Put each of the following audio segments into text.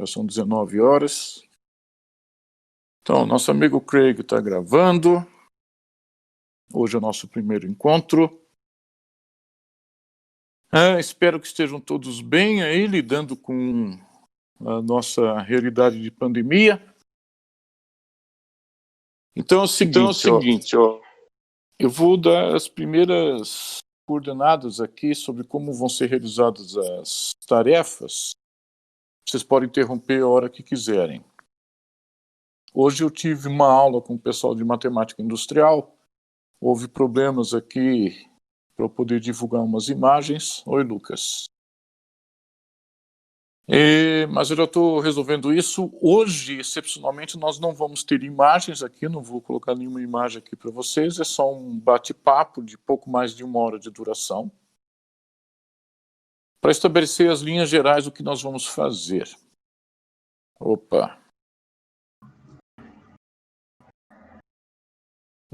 Já são 19 horas. Então, nosso amigo Craig está gravando. Hoje é o nosso primeiro encontro. Espero que estejam todos bem aí, lidando com a nossa realidade de pandemia. Então é o seguinte, ó, eu vou dar as primeiras coordenadas aqui sobre como vão ser realizadas as tarefas. Vocês podem interromper a hora que quiserem. Hoje eu tive uma aula com o pessoal de matemática industrial. Houve problemas aqui para eu poder divulgar umas imagens. Oi, Lucas. Mas eu já estou resolvendo isso. Hoje, excepcionalmente, nós não vamos ter imagens aqui, não vou colocar nenhuma imagem aqui para vocês, é só um bate-papo de pouco mais de 1 hora de duração, para estabelecer as linhas gerais do que nós vamos fazer. Opa!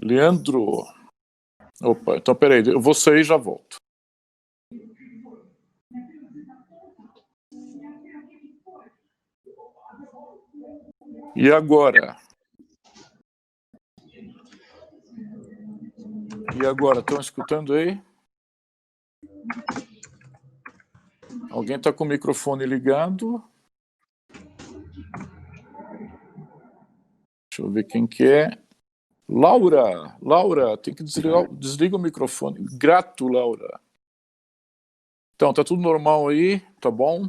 Leandro! Opa, então peraí, eu vou sair e já volto. E agora? Estão escutando aí? Alguém está com o microfone ligado? Deixa eu ver quem que é. Laura, tem que desliga o microfone. Grato, Laura. Então, tá tudo normal aí? Tá bom?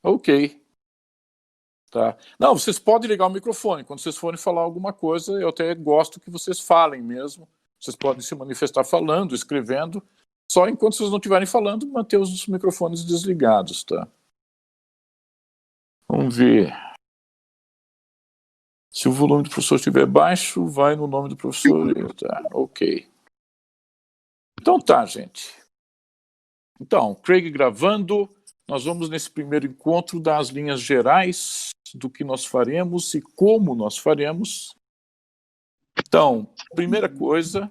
Ok. Tá. Não, vocês podem ligar o microfone. Quando vocês forem falar alguma coisa, eu até gosto que vocês falem mesmo. Vocês podem se manifestar falando, escrevendo. Só enquanto vocês não estiverem falando, manter os microfones desligados, tá? Vamos ver. Se o volume do professor estiver baixo, vai no nome do professor. Tá, ok. Então tá, gente. Então, Craig gravando. Nós vamos, nesse primeiro encontro, dar as linhas gerais do que nós faremos e como nós faremos. Então, primeira coisa,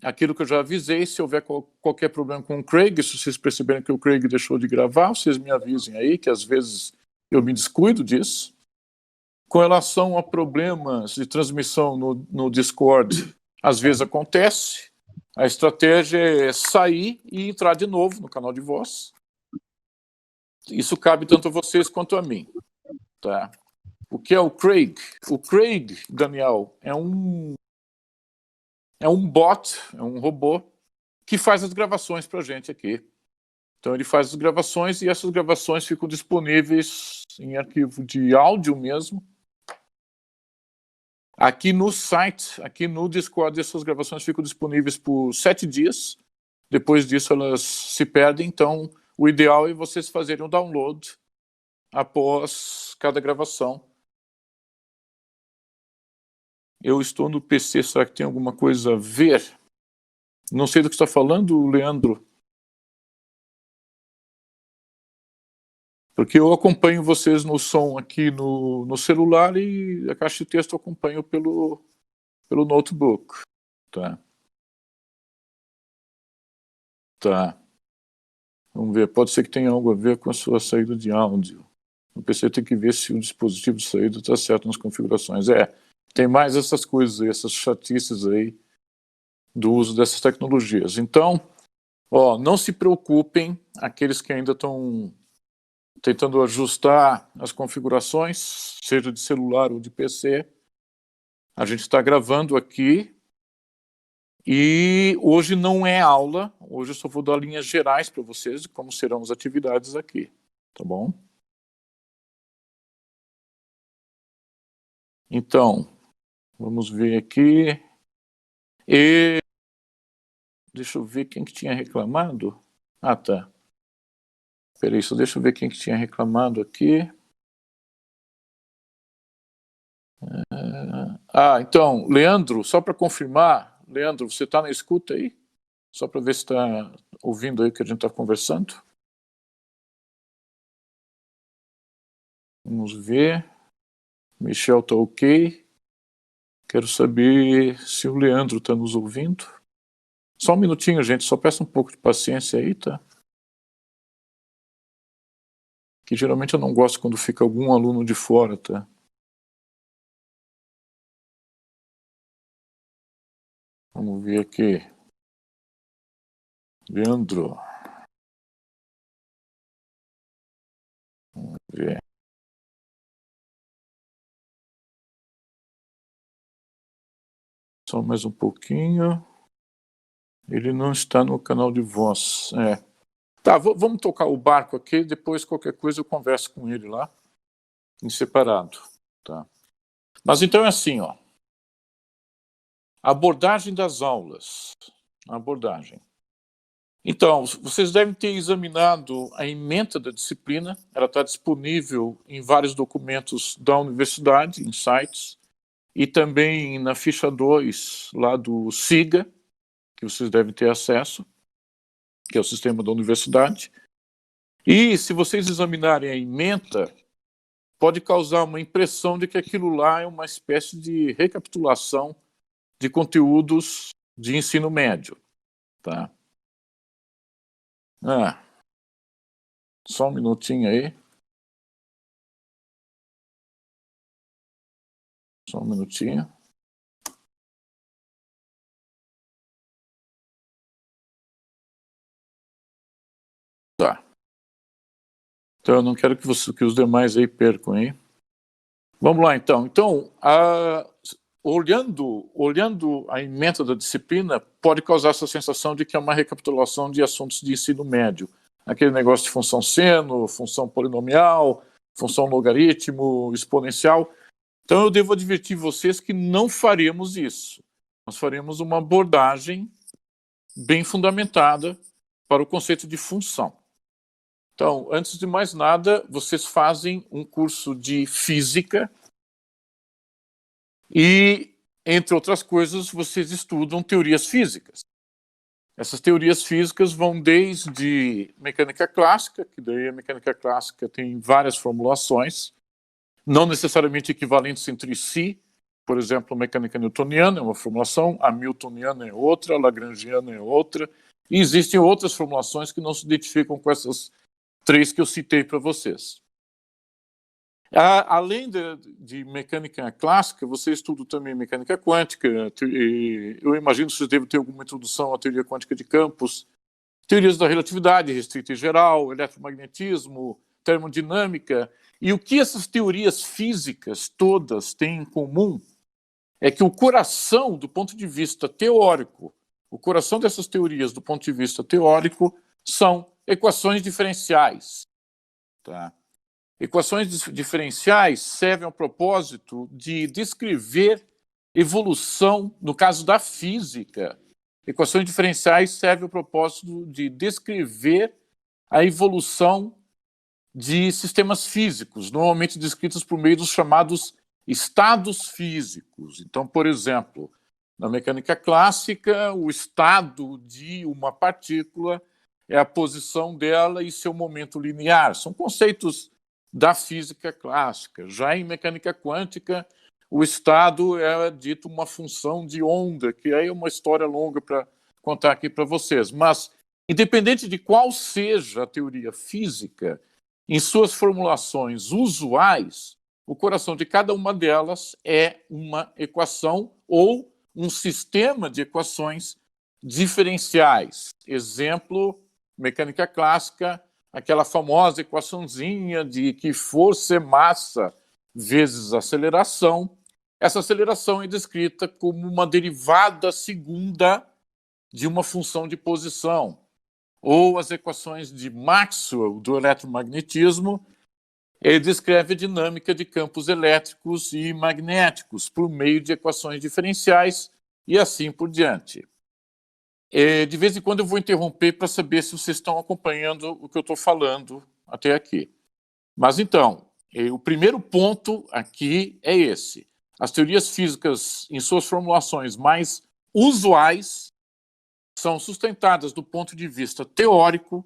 aquilo que eu já avisei, se houver qualquer problema com o Craig, se vocês perceberem que o Craig deixou de gravar, vocês me avisem aí, que às vezes eu me descuido disso. Com relação a problemas de transmissão no Discord, às vezes acontece. A estratégia é sair e entrar de novo no canal de voz. Isso cabe tanto a vocês quanto a mim. Tá? O que é o Craig? O Craig, Daniel, é um bot, é um robô que faz as gravações para a gente aqui. Então ele faz as gravações e essas gravações ficam disponíveis em arquivo de áudio mesmo. Aqui no site, aqui no Discord, essas gravações ficam disponíveis por 7 dias. Depois disso elas se perdem, então o ideal é vocês fazerem um download após cada gravação. Eu estou no PC, será que tem alguma coisa a ver? Não sei do que está falando, Leandro. Porque eu acompanho vocês no som aqui no celular e a caixa de texto eu acompanho pelo notebook. Tá. Tá. Vamos ver, pode ser que tenha algo a ver com a sua saída de áudio. O PC tem que ver se o dispositivo de saída está certo nas configurações. Tem mais essas coisas aí, essas chatices aí do uso dessas tecnologias. Então, não se preocupem, aqueles que ainda estão tentando ajustar as configurações, seja de celular ou de PC. A gente está gravando aqui e hoje não é aula, hoje eu só vou dar linhas gerais para vocês de como serão as atividades aqui, tá bom? Então, vamos ver aqui. Deixa eu ver quem que tinha reclamado. Ah, tá. Peraí, só deixa eu ver quem que tinha reclamado aqui. Então, Leandro, só para confirmar, Leandro, você está na escuta aí? Só para ver se está ouvindo aí o que a gente está conversando. Vamos ver. Michel está ok. Quero saber se o Leandro está nos ouvindo. Só um minutinho, gente, só peço um pouco de paciência aí, tá? que geralmente eu não gosto quando fica algum aluno de fora, tá? Vamos ver aqui. Leandro. Vamos ver. Só mais um pouquinho. Ele não está no canal de voz. Tá, vamos tocar o barco aqui, depois qualquer coisa eu converso com ele lá, em separado. Tá? Mas então é assim, ó. Abordagem das aulas. Abordagem. Então, vocês devem ter examinado a ementa da disciplina, ela está disponível em vários documentos da universidade, em sites, e também na ficha 2, lá do SIGA, que vocês devem ter acesso, que é o sistema da universidade. E se vocês examinarem a ementa, pode causar uma impressão de que aquilo lá é uma espécie de recapitulação de conteúdos de ensino médio. Tá? Só um minutinho aí. Só um minutinho. Tá. Então eu não quero que os demais aí percam, hein? Vamos lá, então. Então, olhando a ementa da disciplina, pode causar essa sensação de que é uma recapitulação de assuntos de ensino médio. Aquele negócio de função seno, função polinomial, função logaritmo, exponencial. Então eu devo advertir vocês que não faremos isso. Nós faremos uma abordagem bem fundamentada para o conceito de função. Então, antes de mais nada, vocês fazem um curso de física e, entre outras coisas, vocês estudam teorias físicas. Essas teorias físicas vão desde mecânica clássica, que daí a mecânica clássica tem várias formulações, não necessariamente equivalentes entre si. Por exemplo, a mecânica newtoniana é uma formulação, a hamiltoniana é outra, a lagrangiana é outra, e existem outras formulações que não se identificam com essas 3 que eu citei para vocês. Além de mecânica clássica, você estuda também mecânica quântica. Eu imagino que vocês devem ter alguma introdução à teoria quântica de campos, teorias da relatividade restrita e geral, eletromagnetismo, termodinâmica. E o que essas teorias físicas todas têm em comum é que o coração, do ponto de vista teórico, o coração dessas teorias, do ponto de vista teórico, são equações diferenciais. Tá? Equações diferenciais servem ao propósito de descrever evolução, no caso da física. Equações diferenciais servem ao propósito de descrever a evolução de sistemas físicos, normalmente descritos por meio dos chamados estados físicos. Então, por exemplo, na mecânica clássica, o estado de uma partícula é a posição dela e seu momento linear. São conceitos da física clássica. Já em mecânica quântica, o estado é dito uma função de onda, que aí é uma história longa para contar aqui para vocês. Mas, independente de qual seja a teoria física, em suas formulações usuais, o coração de cada uma delas é uma equação ou um sistema de equações diferenciais. Exemplo, mecânica clássica, aquela famosa equaçãozinha de que força é massa vezes aceleração. Essa aceleração é descrita como uma derivada segunda de uma função de posição. Ou as equações de Maxwell do eletromagnetismo, ele descreve a dinâmica de campos elétricos e magnéticos por meio de equações diferenciais e assim por diante. De vez em quando eu vou interromper para saber se vocês estão acompanhando o que eu estou falando até aqui. Mas então, o primeiro ponto aqui é esse. As teorias físicas, em suas formulações mais usuais, são sustentadas do ponto de vista teórico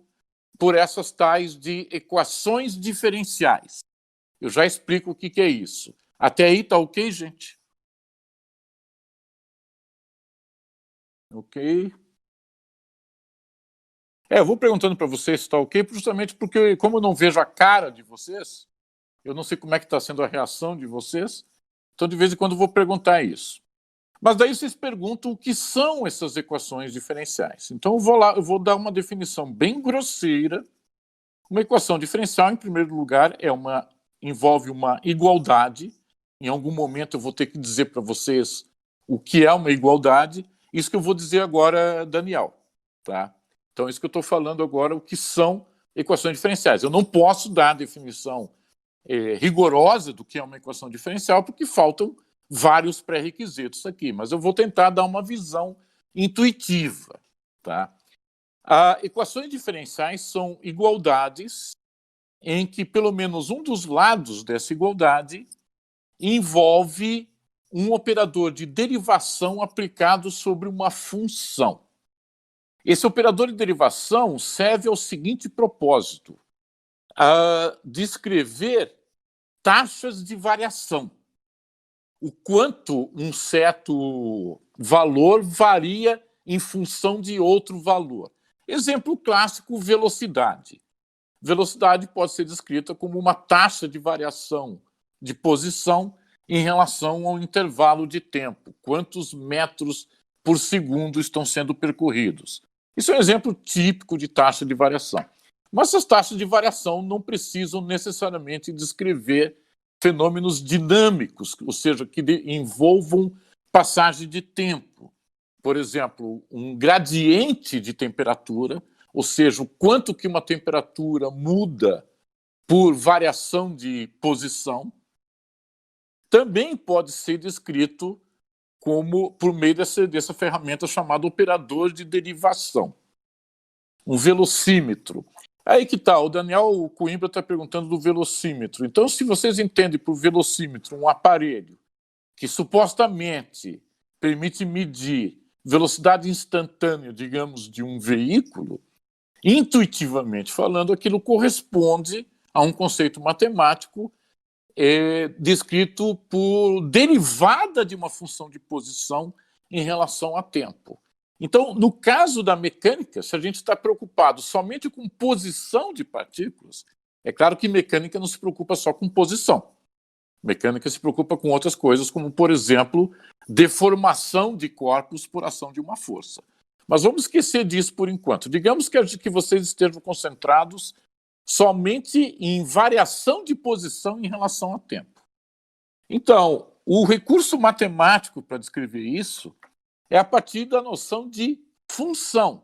por essas tais de equações diferenciais. Eu já explico o que é isso. Até aí tá ok, gente? Ok. Eu vou perguntando para vocês se está ok, justamente porque, como eu não vejo a cara de vocês, eu não sei como é que está sendo a reação de vocês, então de vez em quando eu vou perguntar isso. Mas daí vocês perguntam o que são essas equações diferenciais. Então eu vou dar uma definição bem grosseira. Uma equação diferencial, em primeiro lugar, envolve uma igualdade. Em algum momento eu vou ter que dizer para vocês o que é uma igualdade. Isso que eu vou dizer agora, Daniel. Tá? Então, isso que eu estou falando agora, o que são equações diferenciais. Eu não posso dar a definição rigorosa do que é uma equação diferencial, porque faltam vários pré-requisitos aqui, mas eu vou tentar dar uma visão intuitiva. Tá? Equações diferenciais são igualdades em que pelo menos um dos lados dessa igualdade envolve um operador de derivação aplicado sobre uma função. Esse operador de derivação serve ao seguinte propósito: descrever taxas de variação. O quanto um certo valor varia em função de outro valor. Exemplo clássico, velocidade. Velocidade pode ser descrita como uma taxa de variação de posição em relação ao intervalo de tempo. Quantos metros por segundo estão sendo percorridos. Isso é um exemplo típico de taxa de variação. Mas essas taxas de variação não precisam necessariamente descrever fenômenos dinâmicos, ou seja, que envolvam passagem de tempo. Por exemplo, um gradiente de temperatura, ou seja, o quanto que uma temperatura muda por variação de posição, também pode ser descrito por meio dessa ferramenta chamada operador de derivação. Um velocímetro. Aí que tá, o Daniel Coimbra está perguntando do velocímetro. Então, se vocês entendem por velocímetro um aparelho que supostamente permite medir velocidade instantânea, digamos, de um veículo, intuitivamente falando, aquilo corresponde a um conceito matemático descrito por derivada de uma função de posição em relação a tempo. Então, no caso da mecânica, se a gente está preocupado somente com posição de partículas, é claro que mecânica não se preocupa só com posição. Mecânica se preocupa com outras coisas, como, por exemplo, deformação de corpos por ação de uma força. Mas vamos esquecer disso por enquanto. Digamos que vocês estejam concentrados somente em variação de posição em relação a tempo. Então, o recurso matemático para descrever isso é a partir da noção de função.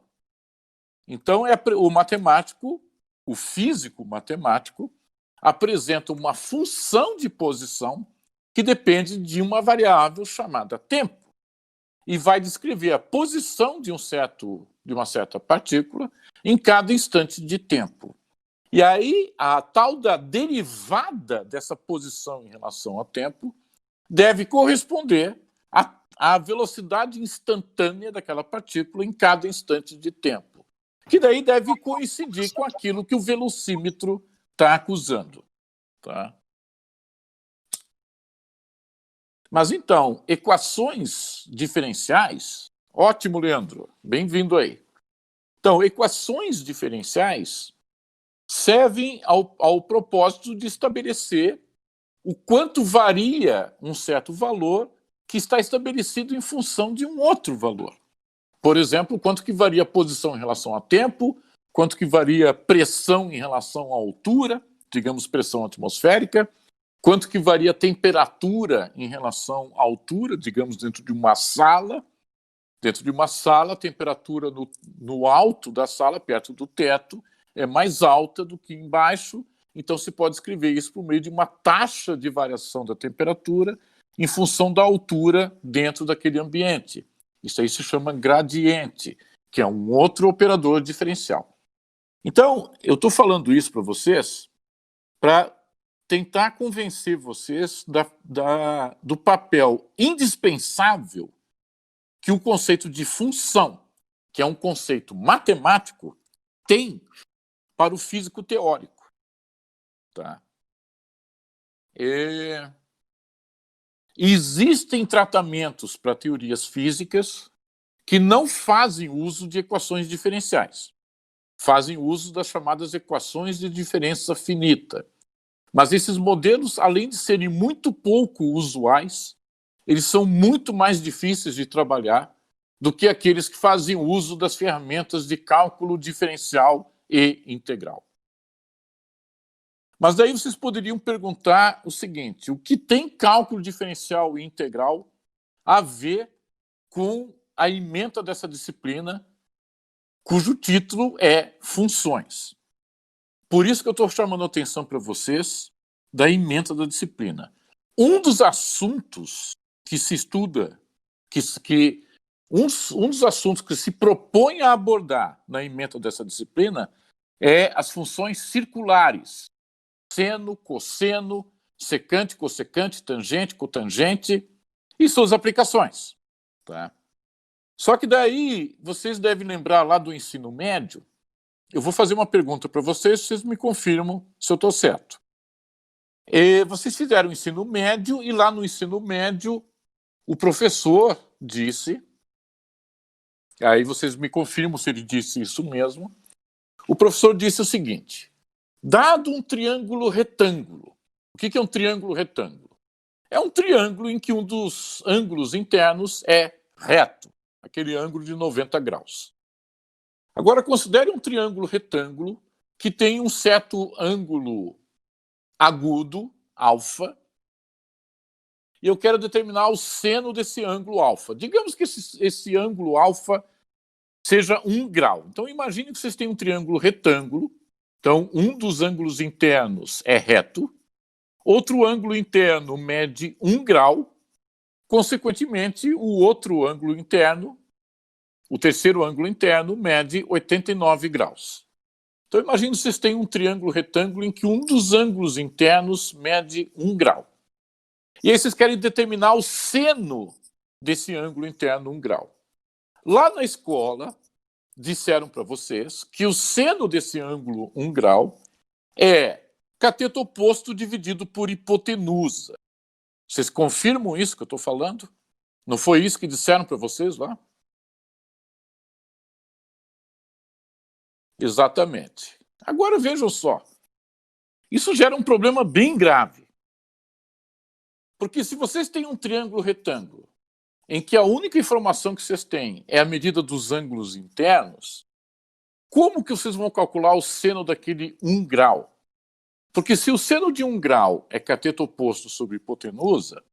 Então, o matemático, o físico matemático, apresenta uma função de posição que depende de uma variável chamada tempo e vai descrever a posição de uma certa partícula em cada instante de tempo. E aí, a tal da derivada dessa posição em relação ao tempo deve corresponder à velocidade instantânea daquela partícula em cada instante de tempo, que daí deve coincidir com aquilo que o velocímetro está acusando. Tá? Mas então, equações diferenciais... Ótimo, Leandro. Bem-vindo aí. Então, equações diferenciais servem ao propósito de estabelecer o quanto varia um certo valor que está estabelecido em função de um outro valor. Por exemplo, quanto que varia a posição em relação a tempo, quanto que varia a pressão em relação à altura, digamos pressão atmosférica, quanto que varia a temperatura em relação à altura, digamos dentro de uma sala. Dentro de uma sala, a temperatura no alto da sala, perto do teto, é mais alta do que embaixo, então se pode escrever isso por meio de uma taxa de variação da temperatura em função da altura dentro daquele ambiente. Isso aí se chama gradiente, que é um outro operador diferencial. Então, eu estou falando isso para vocês para tentar convencer vocês do papel indispensável que o conceito de função, que é um conceito matemático, tem para o físico teórico. Tá? Existem tratamentos para teorias físicas que não fazem uso de equações diferenciais. fazem uso das chamadas equações de diferença finita. Mas esses modelos, além de serem muito pouco usuais, eles são muito mais difíceis de trabalhar do que aqueles que fazem uso das ferramentas de cálculo diferencial e integral. Mas daí vocês poderiam perguntar o seguinte: o que tem cálculo diferencial e integral a ver com a ementa dessa disciplina, cujo título é Funções? Por isso que eu estou chamando a atenção para vocês da ementa da disciplina. Um dos assuntos que se estuda, um dos assuntos que se propõe a abordar na ementa dessa disciplina é as funções circulares: seno, cosseno, secante, cossecante, tangente, cotangente e suas aplicações. Tá? Só que daí vocês devem lembrar lá do ensino médio. Eu vou fazer uma pergunta para vocês, vocês me confirmam se eu estou certo. Vocês fizeram o ensino médio e lá no ensino médio o professor disse, aí vocês me confirmam se ele disse isso mesmo, o professor disse o seguinte: dado um triângulo retângulo, o que é um triângulo retângulo? É um triângulo em que um dos ângulos internos é reto, aquele ângulo de 90 graus. Agora, considere um triângulo retângulo que tem um certo ângulo agudo, alfa, e eu quero determinar o seno desse ângulo alfa. Digamos que esse ângulo alfa seja 1 grau. Então, imagine que vocês têm um triângulo retângulo, então um dos ângulos internos é reto, outro ângulo interno mede 1 grau, consequentemente, o outro ângulo interno, o terceiro ângulo interno, mede 89 graus. Então, imagine que vocês têm um triângulo retângulo em que um dos ângulos internos mede 1 grau. E aí vocês querem determinar o seno desse ângulo interno 1 grau. Lá na escola, disseram para vocês que o seno desse ângulo 1 grau é cateto oposto dividido por hipotenusa. Vocês confirmam isso que eu estou falando? Não foi isso que disseram para vocês lá? Exatamente. Agora vejam só. Isso gera um problema bem grave. Porque se vocês têm um triângulo retângulo em que a única informação que vocês têm é a medida dos ângulos internos, como que vocês vão calcular o seno daquele 1 grau? Porque se o seno de 1 grau é cateto oposto sobre hipotenusa,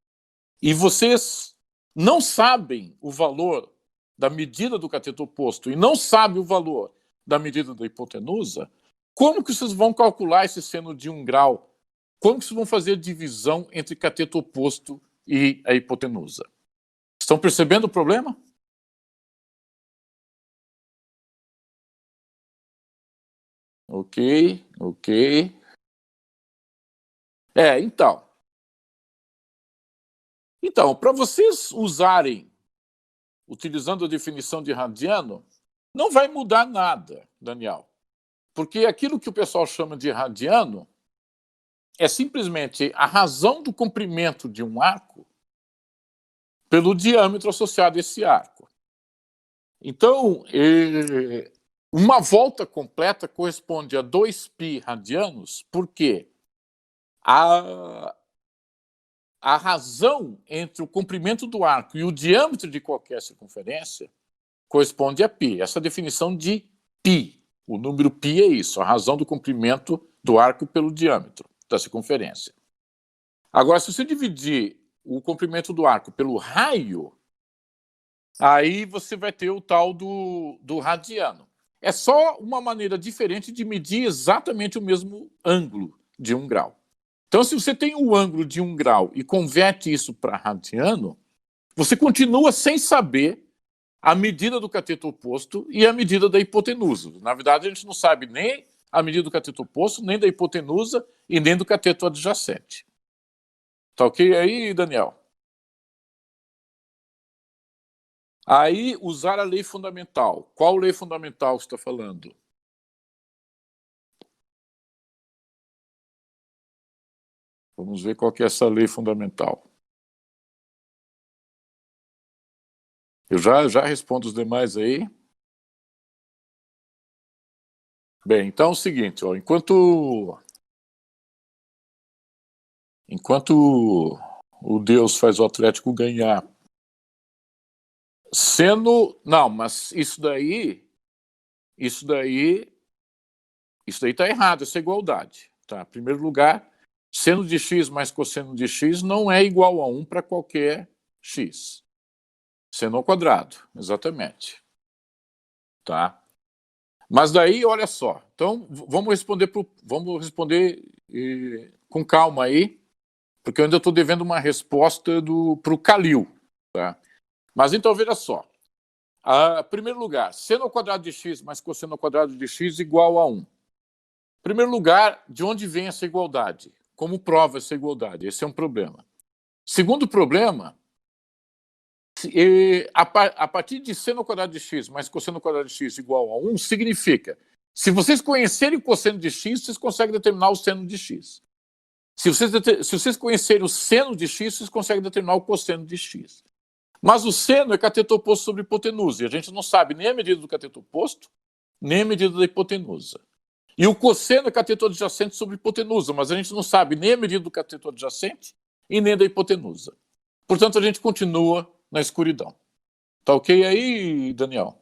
e vocês não sabem o valor da medida do cateto oposto e não sabem o valor da medida da hipotenusa, como que vocês vão calcular esse seno de 1 grau? Como que vocês vão fazer a divisão entre cateto oposto e a hipotenusa? Estão percebendo o problema? Ok. Então. Então, para vocês usarem, utilizando a definição de radiano, não vai mudar nada, Daniel. Porque aquilo que o pessoal chama de radiano é simplesmente a razão do comprimento de um arco pelo diâmetro associado a esse arco. Então, uma volta completa corresponde a 2π radianos, porque a razão entre o comprimento do arco e o diâmetro de qualquer circunferência corresponde a π. Essa definição de π. O número π é isso, a razão do comprimento do arco pelo diâmetro da circunferência. Agora, se você dividir o comprimento do arco pelo raio, aí você vai ter o tal do radiano. É só uma maneira diferente de medir exatamente o mesmo ângulo de 1 grau. Então, se você tem um ângulo de 1 grau e converte isso para radiano, você continua sem saber a medida do cateto oposto e a medida da hipotenusa. Na verdade, a gente não sabe nem a medida do cateto oposto, nem da hipotenusa e nem do cateto adjacente. Tá ok aí, Daniel? Aí, usar a lei fundamental. Qual lei fundamental você está falando? Vamos ver qual que é essa lei fundamental. Eu já respondo os demais aí. Bem, então é o seguinte, ó, enquanto o Deus faz o Atlético ganhar, sendo... Não, mas isso daí está errado, essa igualdade. Tá? Em primeiro lugar, seno de x mais cosseno de x não é igual a 1 para qualquer x. Seno ao quadrado, exatamente. Tá? Mas daí, olha só. Então, vamos responder com calma aí, porque eu ainda estou devendo uma resposta para o Calil. Tá? Mas então, veja só. Em primeiro lugar, seno ao quadrado de x mais cosseno ao quadrado de x igual a 1. Em primeiro lugar, de onde vem essa igualdade? Como prova essa igualdade? Esse é um problema. Segundo problema, a partir de seno ao quadrado de x mais cosseno ao quadrado de x igual a 1, significa, se vocês conhecerem o cosseno de x, vocês conseguem determinar o seno de x. Se vocês conhecerem o seno de x, vocês conseguem determinar o cosseno de x. Mas o seno é cateto oposto sobre hipotenusa, e a gente não sabe nem a medida do cateto oposto, nem a medida da hipotenusa. E o cosseno é cateto adjacente sobre hipotenusa, mas a gente não sabe nem a medida do cateto adjacente e nem da hipotenusa. Portanto, a gente continua na escuridão. Tá ok aí, Daniel?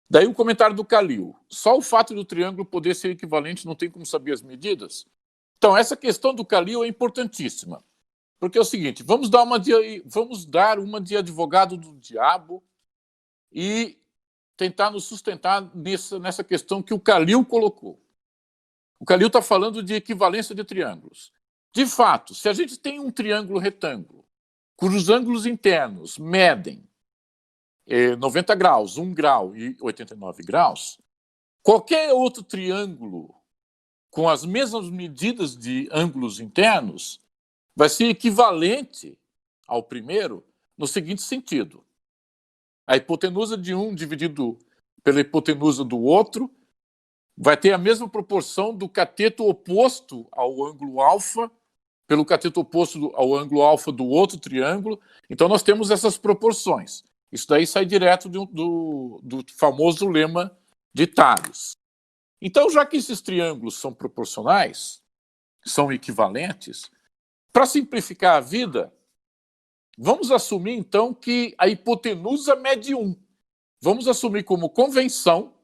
Daí o comentário do Calil. Só o fato do triângulo poder ser equivalente não tem como saber as medidas? Então, essa questão do Calil é importantíssima. Porque é o seguinte, vamos dar uma de advogado do diabo e tentar nos sustentar nessa questão que o Calil colocou. O Calil está falando de equivalência de triângulos. De fato, se a gente tem um triângulo retângulo, cujos ângulos internos medem 90 graus, 1 grau e 89 graus, qualquer outro triângulo com as mesmas medidas de ângulos internos vai ser equivalente ao primeiro no seguinte sentido. A hipotenusa de um dividido pela hipotenusa do outro vai ter a mesma proporção do cateto oposto ao ângulo alfa pelo cateto oposto ao ângulo alfa do outro triângulo. Então, nós temos essas proporções. Isso daí sai direto do famoso lema de Tales. Então, já que esses triângulos são proporcionais, são equivalentes, para simplificar a vida, vamos assumir, então, que a hipotenusa mede 1. Vamos assumir como convenção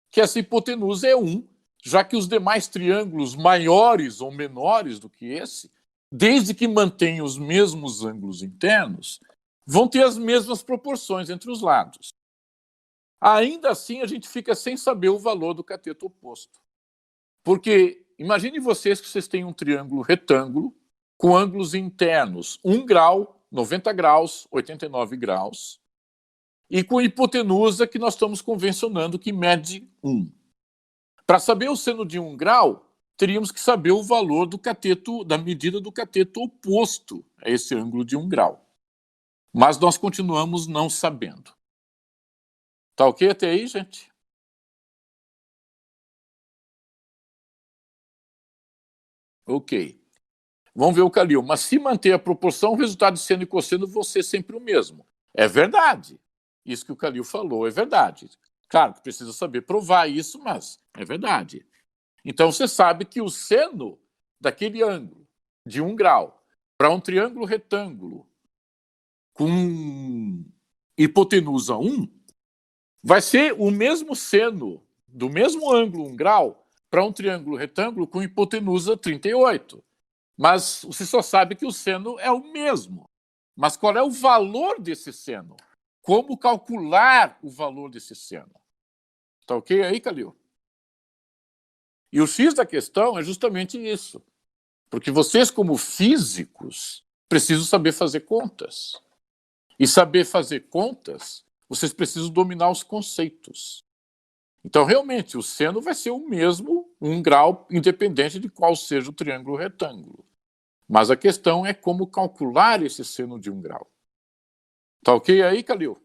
que essa hipotenusa é 1, já que os demais triângulos maiores ou menores do que esse, desde que mantenham os mesmos ângulos internos, vão ter as mesmas proporções entre os lados. Ainda assim, a gente fica sem saber o valor do cateto oposto. Porque imagine vocês que vocês têm um triângulo retângulo com ângulos internos 1 grau, 90 graus, 89 graus, e com hipotenusa que nós estamos convencionando que mede 1. Para saber o seno de 1 grau, teríamos que saber o valor do cateto, da medida do cateto oposto a esse ângulo de 1 grau. Mas nós continuamos não sabendo. Tá ok até aí, gente? Ok. Vamos ver o Calil. Mas se manter a proporção, o resultado de seno e cosseno vão ser sempre o mesmo. É verdade. Isso que o Calil falou é verdade. Claro que precisa saber provar isso, mas é verdade. Então, você sabe que o seno daquele ângulo de 1 grau para um triângulo retângulo com hipotenusa 1 vai ser o mesmo seno do mesmo ângulo 1 grau para um triângulo retângulo com hipotenusa 38. Mas você só sabe que o seno é o mesmo. Mas qual é o valor desse seno? Como calcular o valor desse seno? Tá ok aí, Calil? E o X da questão é justamente isso. Porque vocês, como físicos, precisam saber fazer contas. E saber fazer contas, vocês precisam dominar os conceitos. Então, realmente, o seno vai ser o mesmo 1 grau, independente de qual seja o triângulo retângulo. Mas a questão é como calcular esse seno de 1 grau. Tá ok aí, Calil?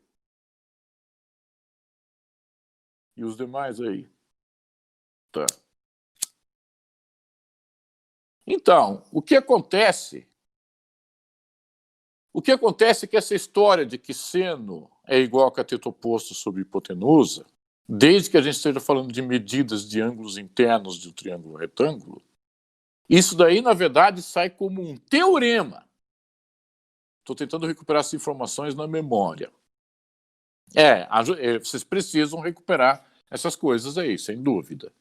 E os demais aí? Tá. Então, o que acontece é que essa história de que seno é igual a cateto oposto sobre hipotenusa, desde que a gente esteja falando de medidas de ângulos internos de um triângulo retângulo, isso daí, na verdade, sai como um teorema. Estou tentando recuperar essas informações na memória. Vocês precisam recuperar essas coisas aí, sem dúvida.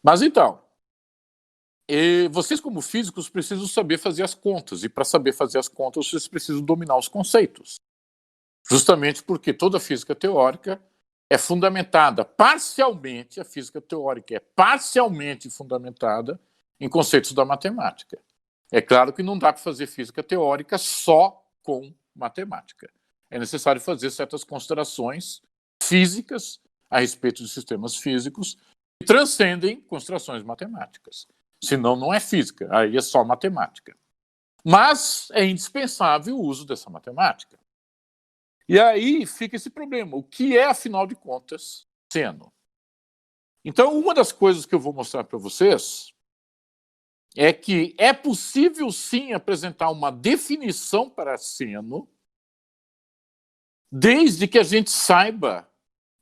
Mas então, vocês como físicos precisam saber fazer as contas, e para saber fazer as contas vocês precisam dominar os conceitos. Justamente porque toda física teórica é fundamentada parcialmente, a física teórica é parcialmente fundamentada em conceitos da matemática. É claro que não dá para fazer física teórica só com matemática. É necessário fazer certas considerações físicas a respeito de sistemas físicos que transcendem considerações matemáticas. Senão não é física, aí é só matemática. Mas é indispensável o uso dessa matemática. E aí fica esse problema. O que é, afinal de contas, seno? Então, uma das coisas que eu vou mostrar para vocês é que é possível, sim, apresentar uma definição para seno, desde que a gente saiba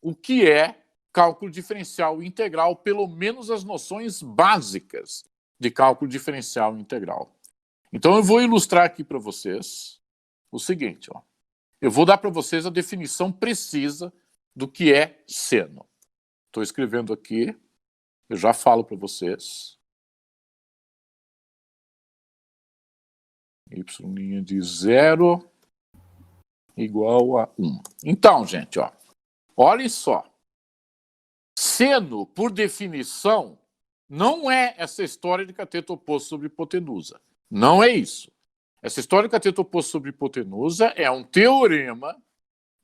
o que é cálculo diferencial integral, pelo menos as noções básicas de cálculo diferencial integral. Então, eu vou ilustrar aqui para vocês o seguinte, ó. Eu vou dar para vocês a definição precisa do que é seno. Estou escrevendo aqui, eu já falo para vocês. Y' de 0 igual a 1. Então, gente, ó, olhem só. Seno, por definição, não é essa história de cateto oposto sobre hipotenusa. Não é isso. Essa história de cateto oposto sobre hipotenusa é um teorema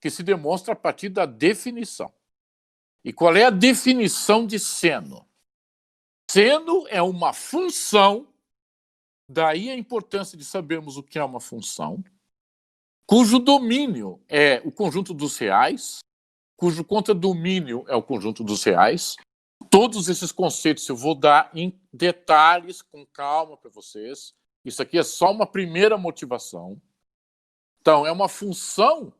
que se demonstra a partir da definição. E qual é a definição de seno? Seno é uma função, daí a importância de sabermos o que é uma função, cujo domínio é o conjunto dos reais, cujo contradomínio é o conjunto dos reais. Todos esses conceitos eu vou dar em detalhes, com calma para vocês. Isso aqui é só uma primeira motivação. Então, é uma função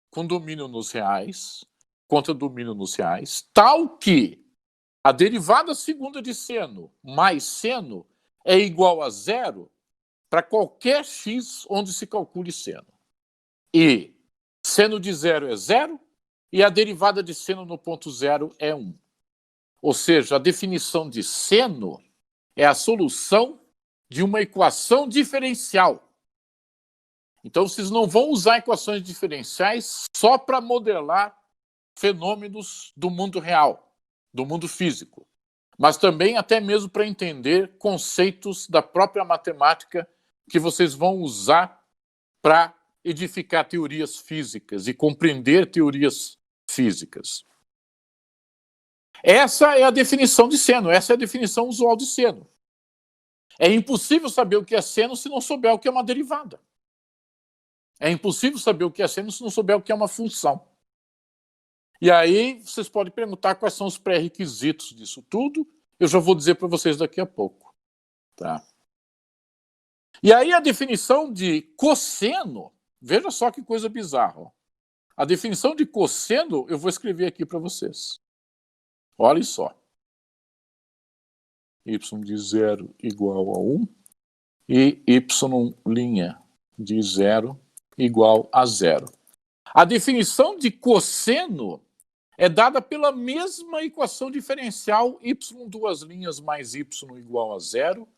com domínio nos reais, contradomínio nos reais, tal que a derivada segunda de seno mais seno é igual a 0 para qualquer x onde se calcule seno. E seno de 0 é 0 e a derivada de seno no ponto 0 é 1. Ou seja, a definição de seno é a solução de uma equação diferencial. Então, vocês não vão usar equações diferenciais só para modelar fenômenos do mundo real, do mundo físico, mas também até mesmo para entender conceitos da própria matemática que vocês vão usar para edificar teorias físicas e compreender teorias físicas. Essa é a definição de seno, essa é a definição usual de seno. É impossível saber o que é seno se não souber o que é uma derivada. É impossível saber o que é seno se não souber o que é uma função. E aí vocês podem perguntar quais são os pré-requisitos disso tudo. Eu já vou dizer para vocês daqui a pouco. Tá? E aí a definição de cosseno, veja só que coisa bizarra. Ó. A definição de cosseno eu vou escrever aqui para vocês. Olhem só. Y de 0 igual a 1 e Y' de 0 igual a 0. A definição de cosseno é dada pela mesma equação diferencial y duas linhas mais y igual a 0.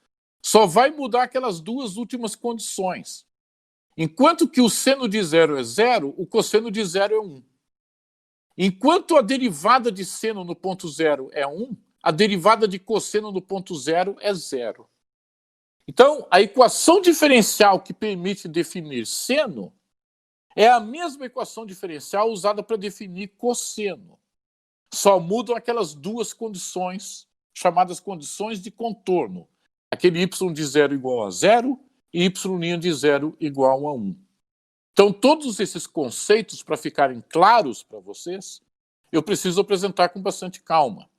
Só vai mudar aquelas duas últimas condições. Enquanto que o seno de 0 é 0, o cosseno de 0 é 1. Enquanto a derivada de seno no ponto 0 é 1, a derivada de cosseno no ponto 0 é 0. Então, a equação diferencial que permite definir seno é a mesma equação diferencial usada para definir cosseno. Só mudam aquelas duas condições, chamadas condições de contorno. Aquele y de 0 igual a 0 e y' de 0 igual a 1. Então, todos esses conceitos, para ficarem claros para vocês, eu preciso apresentar com bastante calma,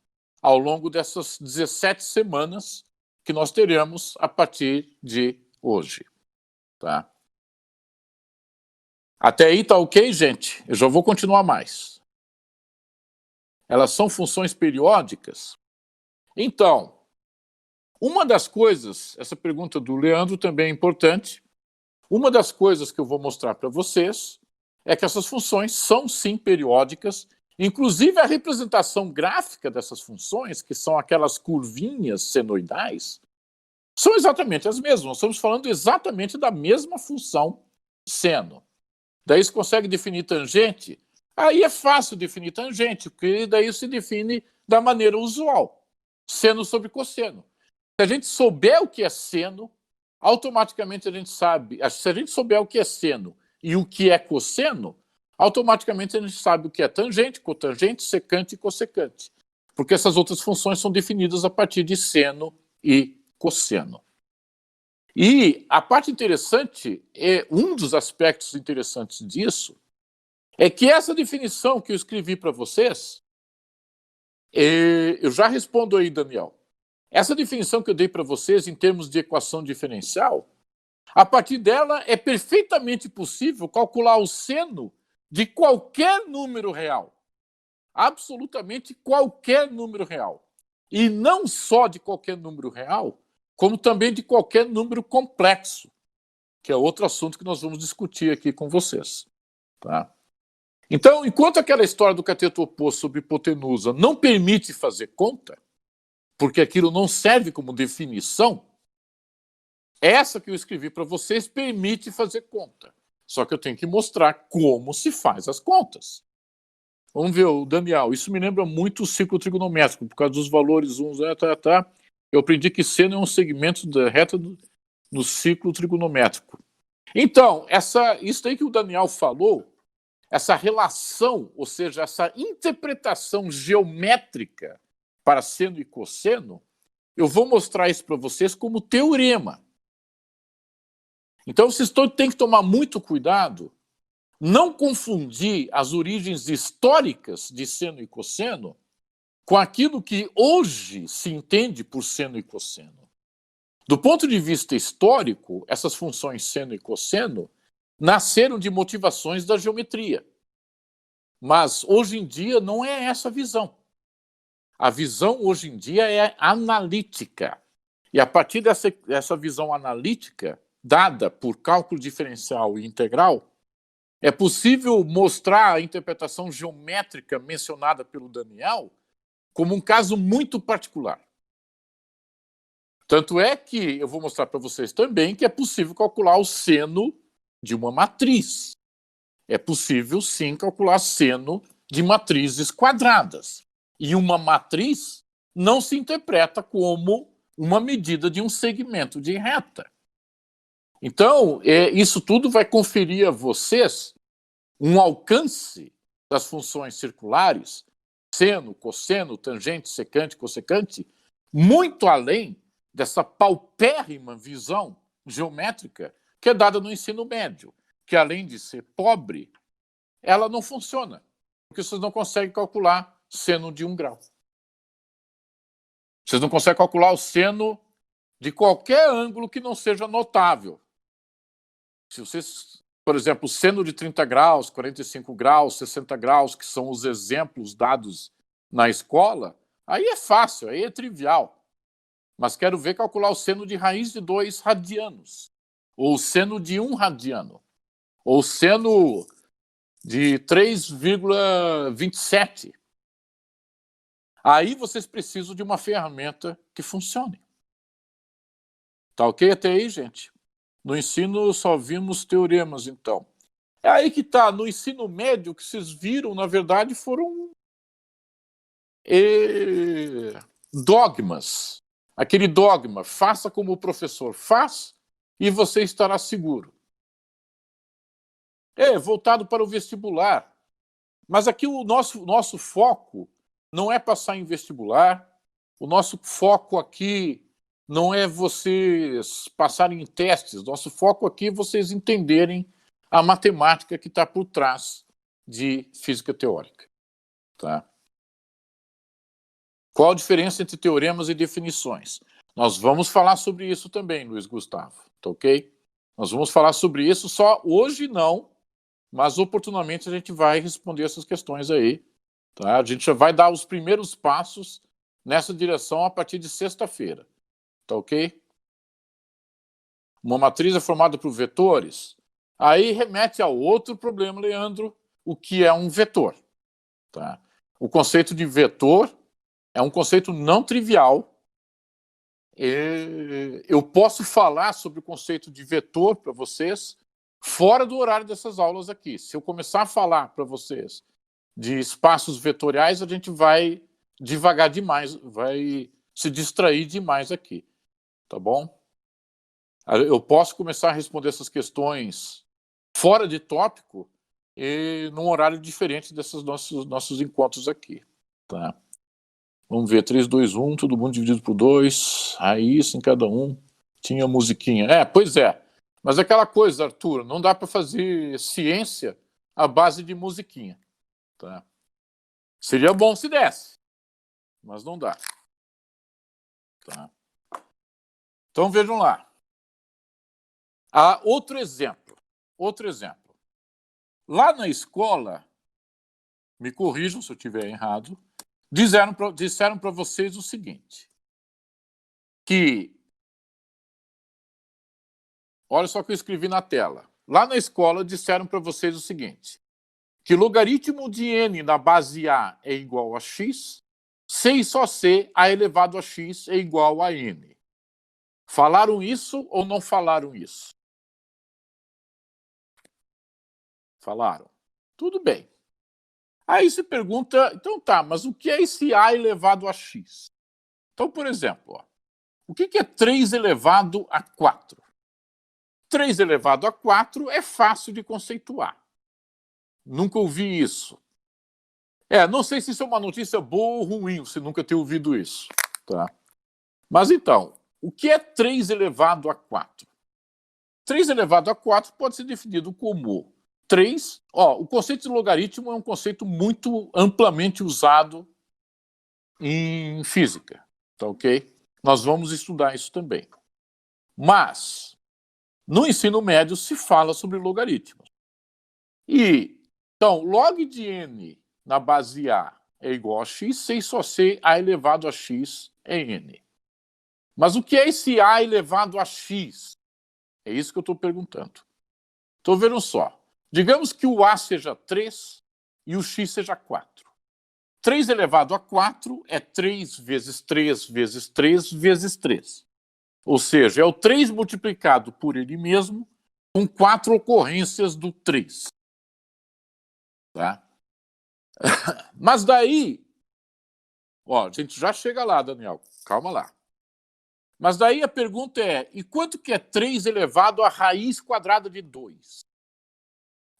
ao longo dessas 17 semanas que nós teremos a partir de hoje. Tá? Até aí tá ok, gente? Eu já vou continuar mais. Elas são funções periódicas? Então, uma das coisas, essa pergunta do Leandro também é importante, uma das coisas que eu vou mostrar para vocês é que essas funções são sim periódicas, inclusive a representação gráfica dessas funções, que são aquelas curvinhas senoidais, são exatamente as mesmas. Nós estamos falando exatamente da mesma função seno. Daí você consegue definir tangente? Aí é fácil definir tangente, porque daí se define da maneira usual. Seno sobre cosseno. Se a gente souber o que é seno, automaticamente a gente sabe. Se a gente souber o que é seno e o que é cosseno, automaticamente a gente sabe o que é tangente, cotangente, secante e cossecante. Porque essas outras funções são definidas a partir de seno e cosseno. E a parte interessante, um dos aspectos interessantes disso, é que essa definição que eu escrevi para vocês, eu já respondo aí, Daniel. Essa definição que eu dei para vocês em termos de equação diferencial, a partir dela é perfeitamente possível calcular o seno de qualquer número real. Absolutamente qualquer número real. E não só de qualquer número real, como também de qualquer número complexo, que é outro assunto que nós vamos discutir aqui com vocês. Tá? Então, enquanto aquela história do cateto oposto sobre hipotenusa não permite fazer conta, porque aquilo não serve como definição, essa que eu escrevi para vocês permite fazer conta. Só que eu tenho que mostrar como se faz as contas. Vamos ver, o Daniel, isso me lembra muito o ciclo trigonométrico, por causa dos valores uns, eu aprendi que seno é um segmento da reta no ciclo trigonométrico. Então, isso aí que o Daniel falou, essa relação, ou seja, essa interpretação geométrica para seno e cosseno, eu vou mostrar isso para vocês como teorema. Então, vocês têm que tomar muito cuidado, não confundir as origens históricas de seno e cosseno com aquilo que hoje se entende por seno e cosseno. Do ponto de vista histórico, essas funções seno e cosseno nasceram de motivações da geometria. Mas hoje em dia não é essa a visão. A visão hoje em dia é analítica. E a partir dessa visão analítica, dada por cálculo diferencial e integral, é possível mostrar a interpretação geométrica mencionada pelo Daniel como um caso muito particular. Tanto é que eu vou mostrar para vocês também que é possível calcular o seno de uma matriz. É possível, sim, calcular seno de matrizes quadradas. E uma matriz não se interpreta como uma medida de um segmento de reta. Então, isso tudo vai conferir a vocês um alcance das funções circulares, seno, cosseno, tangente, secante, cossecante, muito além dessa paupérrima visão geométrica que é dada no ensino médio, que além de ser pobre, ela não funciona, porque vocês não conseguem calcular seno de 1 grau. Vocês não conseguem calcular o seno de qualquer ângulo que não seja notável. Se vocês, por exemplo, o seno de 30 graus, 45 graus, 60 graus, que são os exemplos dados na escola, aí é fácil, aí é trivial. Mas quero ver calcular o seno de raiz de 2 radianos, ou o seno de 1 radiano, ou o seno de 3,27. Aí vocês precisam de uma ferramenta que funcione. Tá ok até aí, gente? No ensino só vimos teoremas, então. É aí que tá, no ensino médio, o que vocês viram, na verdade, foram dogmas. Aquele dogma, faça como o professor faz e você estará seguro. Voltado para o vestibular. Mas aqui o nosso foco não é passar em vestibular, o nosso foco aqui não é vocês passarem em testes, nosso foco aqui é vocês entenderem a matemática que está por trás de física teórica. Tá? Qual a diferença entre teoremas e definições? Nós vamos falar sobre isso também, Luiz Gustavo, tá ok? Nós vamos falar sobre isso, só hoje não, mas oportunamente a gente vai responder essas questões aí. Tá? A gente já vai dar os primeiros passos nessa direção a partir de sexta-feira. Tá ok? Uma matriz é formada por vetores. Aí remete ao outro problema, Leandro, o que é um vetor. Tá? O conceito de vetor é um conceito não trivial. Eu posso falar sobre o conceito de vetor para vocês fora do horário dessas aulas aqui. Se eu começar a falar para vocês de espaços vetoriais, a gente vai devagar demais, vai se distrair demais aqui, tá bom? Eu posso começar a responder essas questões fora de tópico e num horário diferente desses nossos encontros aqui, tá? Vamos ver, 3, 2, 1, todo mundo dividido por 2, aí isso em cada um, tinha musiquinha. Pois é, mas aquela coisa, Arthur, não dá para fazer ciência à base de musiquinha, tá? Seria bom se desse, mas não dá. Tá? Então vejam lá. Outro exemplo. Lá na escola, me corrijam se eu estiver errado, disseram para vocês o seguinte, que, olha só o que eu escrevi na tela. Lá na escola disseram para vocês o seguinte, que logaritmo de n na base A é igual a x, C e só C, A elevado a x é igual a n. Falaram isso ou não falaram isso? Falaram. Tudo bem. Aí se pergunta, então tá, mas o que é esse A elevado a x? Então, por exemplo, ó, o que é 3 elevado a 4? 3 elevado a 4 é fácil de conceituar. Nunca ouvi isso. Não sei se isso é uma notícia boa ou ruim, você nunca ter ouvido isso. Tá? Mas então, o que é 3 elevado a 4? 3 elevado a 4 pode ser definido como 3. O conceito de logaritmo é um conceito muito amplamente usado em física. Tá ok? Nós vamos estudar isso também. Mas, no ensino médio se fala sobre logaritmos. Então, log de n na base A é igual a x, C só C, A elevado a x é n. Mas o que é esse A elevado a x? É isso que eu estou perguntando. Então, vejam só. Digamos que o A seja 3 e o x seja 4. 3 elevado a 4 é 3 vezes 3 vezes 3 vezes 3. Ou seja, é o 3 multiplicado por ele mesmo com 4 ocorrências do 3. Tá? Mas daí, a gente já chega lá, Daniel, calma lá. Mas daí a pergunta é, e quanto que é 3 elevado à raiz quadrada de 2?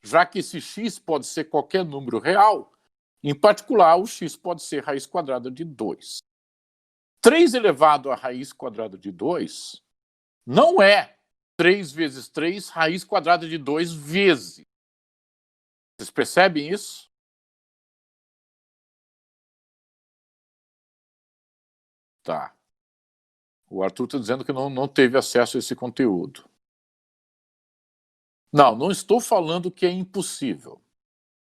Já que esse x pode ser qualquer número real, em particular o x pode ser raiz quadrada de 2. 3 elevado à raiz quadrada de 2 não é 3 vezes 3 raiz quadrada de 2 vezes. Vocês percebem isso? Tá. O Arthur está dizendo que não teve acesso a esse conteúdo. Não estou falando que é impossível.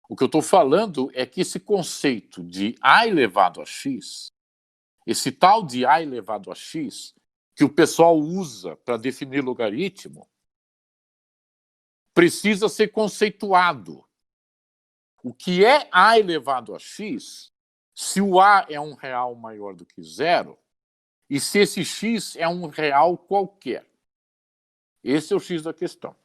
O que eu estou falando é que esse conceito de A elevado a x, esse tal de A elevado a x, que o pessoal usa para definir logaritmo, precisa ser conceituado. O que é A elevado a x, se o A é um real maior do que zero, e se esse x é um real qualquer. Esse é o x da questão.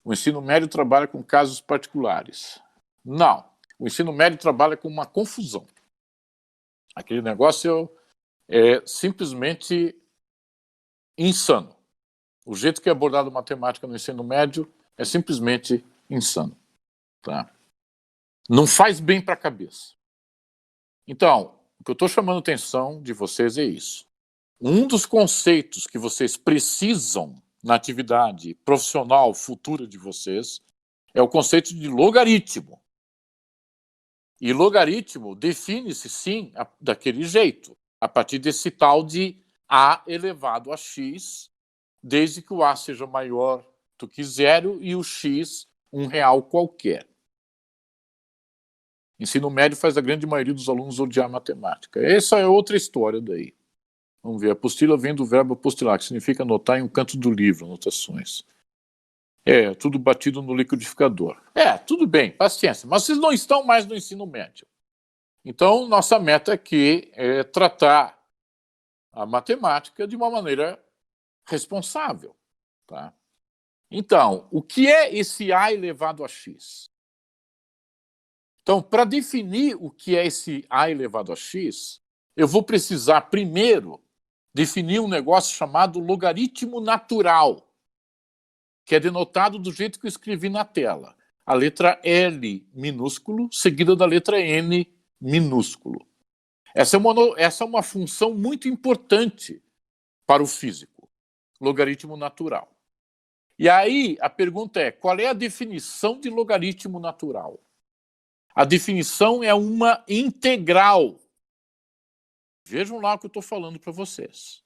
O ensino médio trabalha com casos particulares. Não. O ensino médio trabalha com uma confusão. Aquele negócio é simplesmente insano. O jeito que é abordado matemática no ensino médio é simplesmente insano. Tá? Não faz bem para a cabeça. Então, o que eu estou chamando a atenção de vocês é isso. Um dos conceitos que vocês precisam na atividade profissional futura de vocês é o conceito de logaritmo. E logaritmo define-se, sim, daquele jeito, a partir desse tal de A elevado a x, desde que o A seja maior que 0 e o x R$1 qualquer. Ensino médio faz a grande maioria dos alunos odiar matemática. Essa é outra história daí. Vamos ver, apostila vem do verbo apostilar, que significa anotar em um canto do livro, anotações. Tudo batido no liquidificador. Tudo bem, paciência, mas vocês não estão mais no ensino médio. Então, nossa meta aqui é tratar a matemática de uma maneira responsável. Tá? Então, o que é esse a elevado a x? Então, para definir o que é esse a elevado a x, eu vou precisar primeiro definir um negócio chamado logaritmo natural, que é denotado do jeito que eu escrevi na tela. A letra L minúsculo, seguida da letra N minúsculo. Essa é uma função muito importante para o físico, logaritmo natural. E aí a pergunta é, qual é a definição de logaritmo natural? A definição é uma integral. Vejam lá o que eu estou falando para vocês.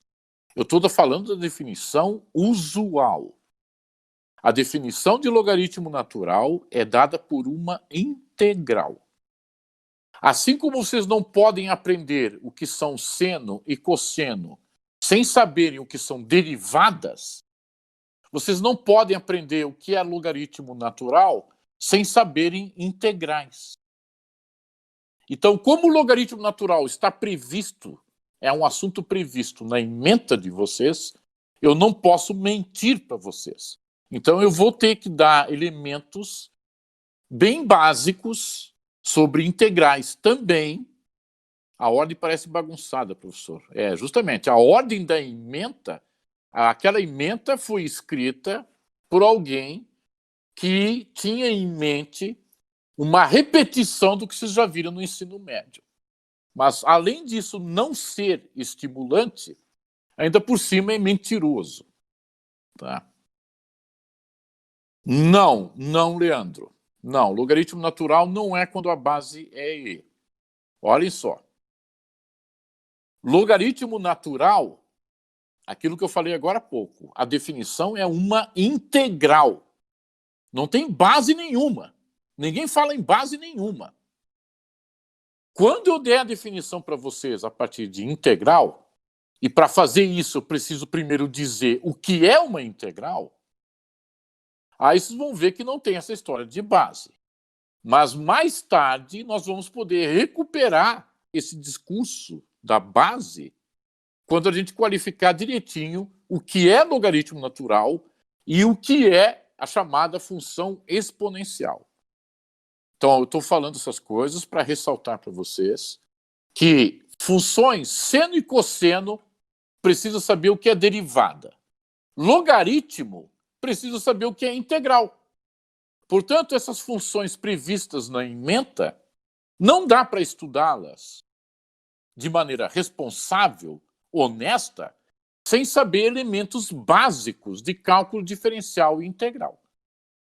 Eu estou falando da definição usual. A definição de logaritmo natural é dada por uma integral. Assim como vocês não podem aprender o que são seno e cosseno sem saberem o que são derivadas, vocês não podem aprender o que é logaritmo natural sem saberem integrais. Então, como o logaritmo natural está previsto, é um assunto previsto na ementa de vocês, eu não posso mentir para vocês. Então, eu vou ter que dar elementos bem básicos sobre integrais também. A ordem parece bagunçada, professor. Justamente, a ordem da ementa, aquela ementa foi escrita por alguém que tinha em mente uma repetição do que vocês já viram no ensino médio. Mas, além disso não ser estimulante, ainda por cima é mentiroso. Tá? Não, Leandro. Não, logaritmo natural não é quando a base é E. Olhem só. Logaritmo natural, aquilo que eu falei agora há pouco, a definição é uma integral. Não tem base nenhuma. Ninguém fala em base nenhuma. Quando eu der a definição para vocês a partir de integral, e para fazer isso eu preciso primeiro dizer o que é uma integral, aí vocês vão ver que não tem essa história de base. Mas mais tarde nós vamos poder recuperar esse discurso da base quando a gente qualificar direitinho o que é logaritmo natural e o que é a chamada função exponencial. Então, eu estou falando essas coisas para ressaltar para vocês que funções seno e cosseno precisa saber o que é derivada. Logaritmo precisa saber o que é integral. Portanto, essas funções previstas na ementa não dá para estudá-las de maneira responsável, honesta, sem saber elementos básicos de cálculo diferencial e integral.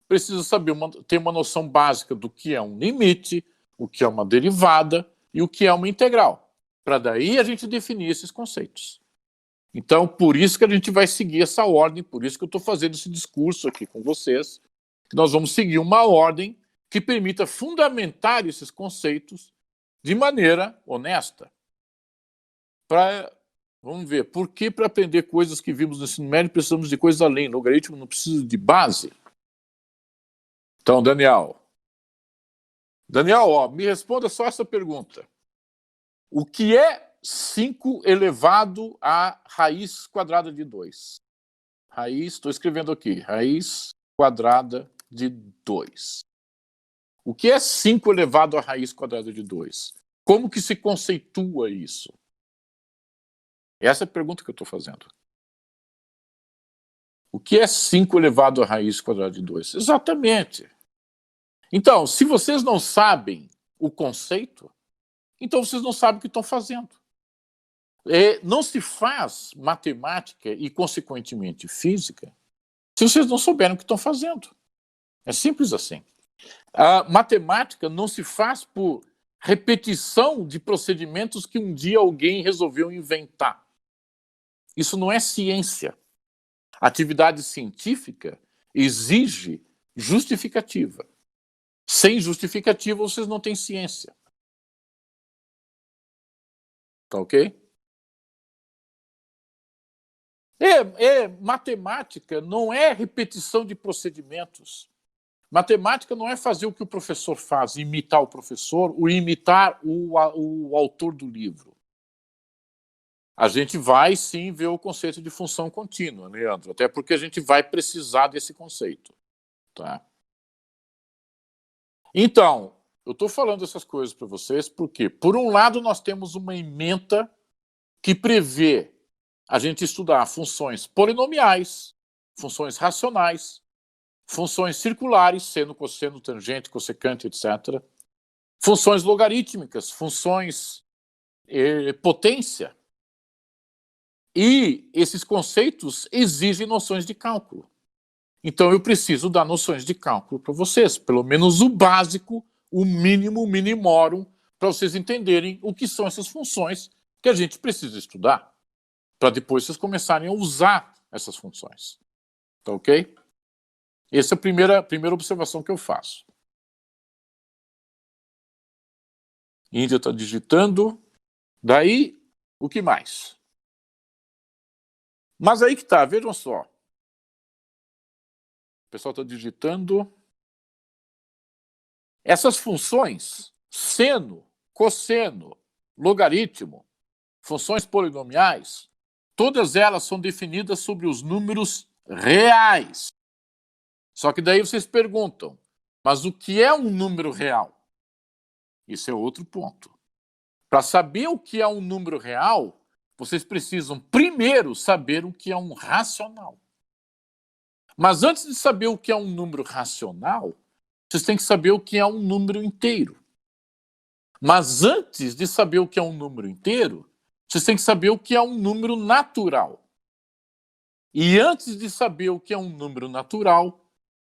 Precisa saber ter uma noção básica do que é um limite, o que é uma derivada e o que é uma integral, para daí a gente definir esses conceitos. Então, por isso que a gente vai seguir essa ordem, por isso que eu estou fazendo esse discurso aqui com vocês, que nós vamos seguir uma ordem que permita fundamentar esses conceitos de maneira honesta. Vamos ver, por que para aprender coisas que vimos no ensino médio precisamos de coisas além? Logaritmo não precisa de base? Então, Daniel, me responda só essa pergunta. O que é 5 elevado à raiz quadrada de 2? Estou escrevendo aqui, raiz quadrada de 2. O que é 5 elevado à raiz quadrada de 2? Como que se conceitua isso? Essa é a pergunta que eu estou fazendo. O que é 5 elevado à raiz quadrada de 2? Exatamente. Então, se vocês não sabem o conceito, então vocês não sabem o que estão fazendo. Não se faz matemática e, consequentemente, física se vocês não souberem o que estão fazendo. É simples assim. A matemática não se faz por repetição de procedimentos que um dia alguém resolveu inventar. Isso não é ciência. A atividade científica exige justificativa. Sem justificativa, vocês não têm ciência. Tá ok? Matemática não é repetição de procedimentos. Matemática não é fazer o que o professor faz, imitar o professor ou imitar o autor do livro. A gente vai, sim, ver o conceito de função contínua, Leandro, até porque a gente vai precisar desse conceito. Tá? Então, eu estou falando essas coisas para vocês porque, por um lado, nós temos uma ementa que prevê a gente estudar funções polinomiais, funções racionais, funções circulares, seno, cosseno, tangente, cossecante, etc. Funções logarítmicas, funções potência. E esses conceitos exigem noções de cálculo. Então eu preciso dar noções de cálculo para vocês, pelo menos o básico, o mínimo, o minimorum, para vocês entenderem o que são essas funções que a gente precisa estudar, para depois vocês começarem a usar essas funções. Tá ok? Essa é a primeira observação que eu faço. Índia está digitando. Daí, o que mais? Mas aí que tá, vejam só. O pessoal está digitando. Essas funções, seno, cosseno, logaritmo, funções polinomiais, todas elas são definidas sobre os números reais. Só que daí vocês perguntam, mas o que é um número real? Isso é outro ponto. Para saber o que é um número real, vocês precisam primeiro saber o que é um racional. Mas antes de saber o que é um número racional, vocês têm que saber o que é um número inteiro. Mas antes de saber o que é um número inteiro, vocês têm que saber o que é um número natural. E antes de saber o que é um número natural,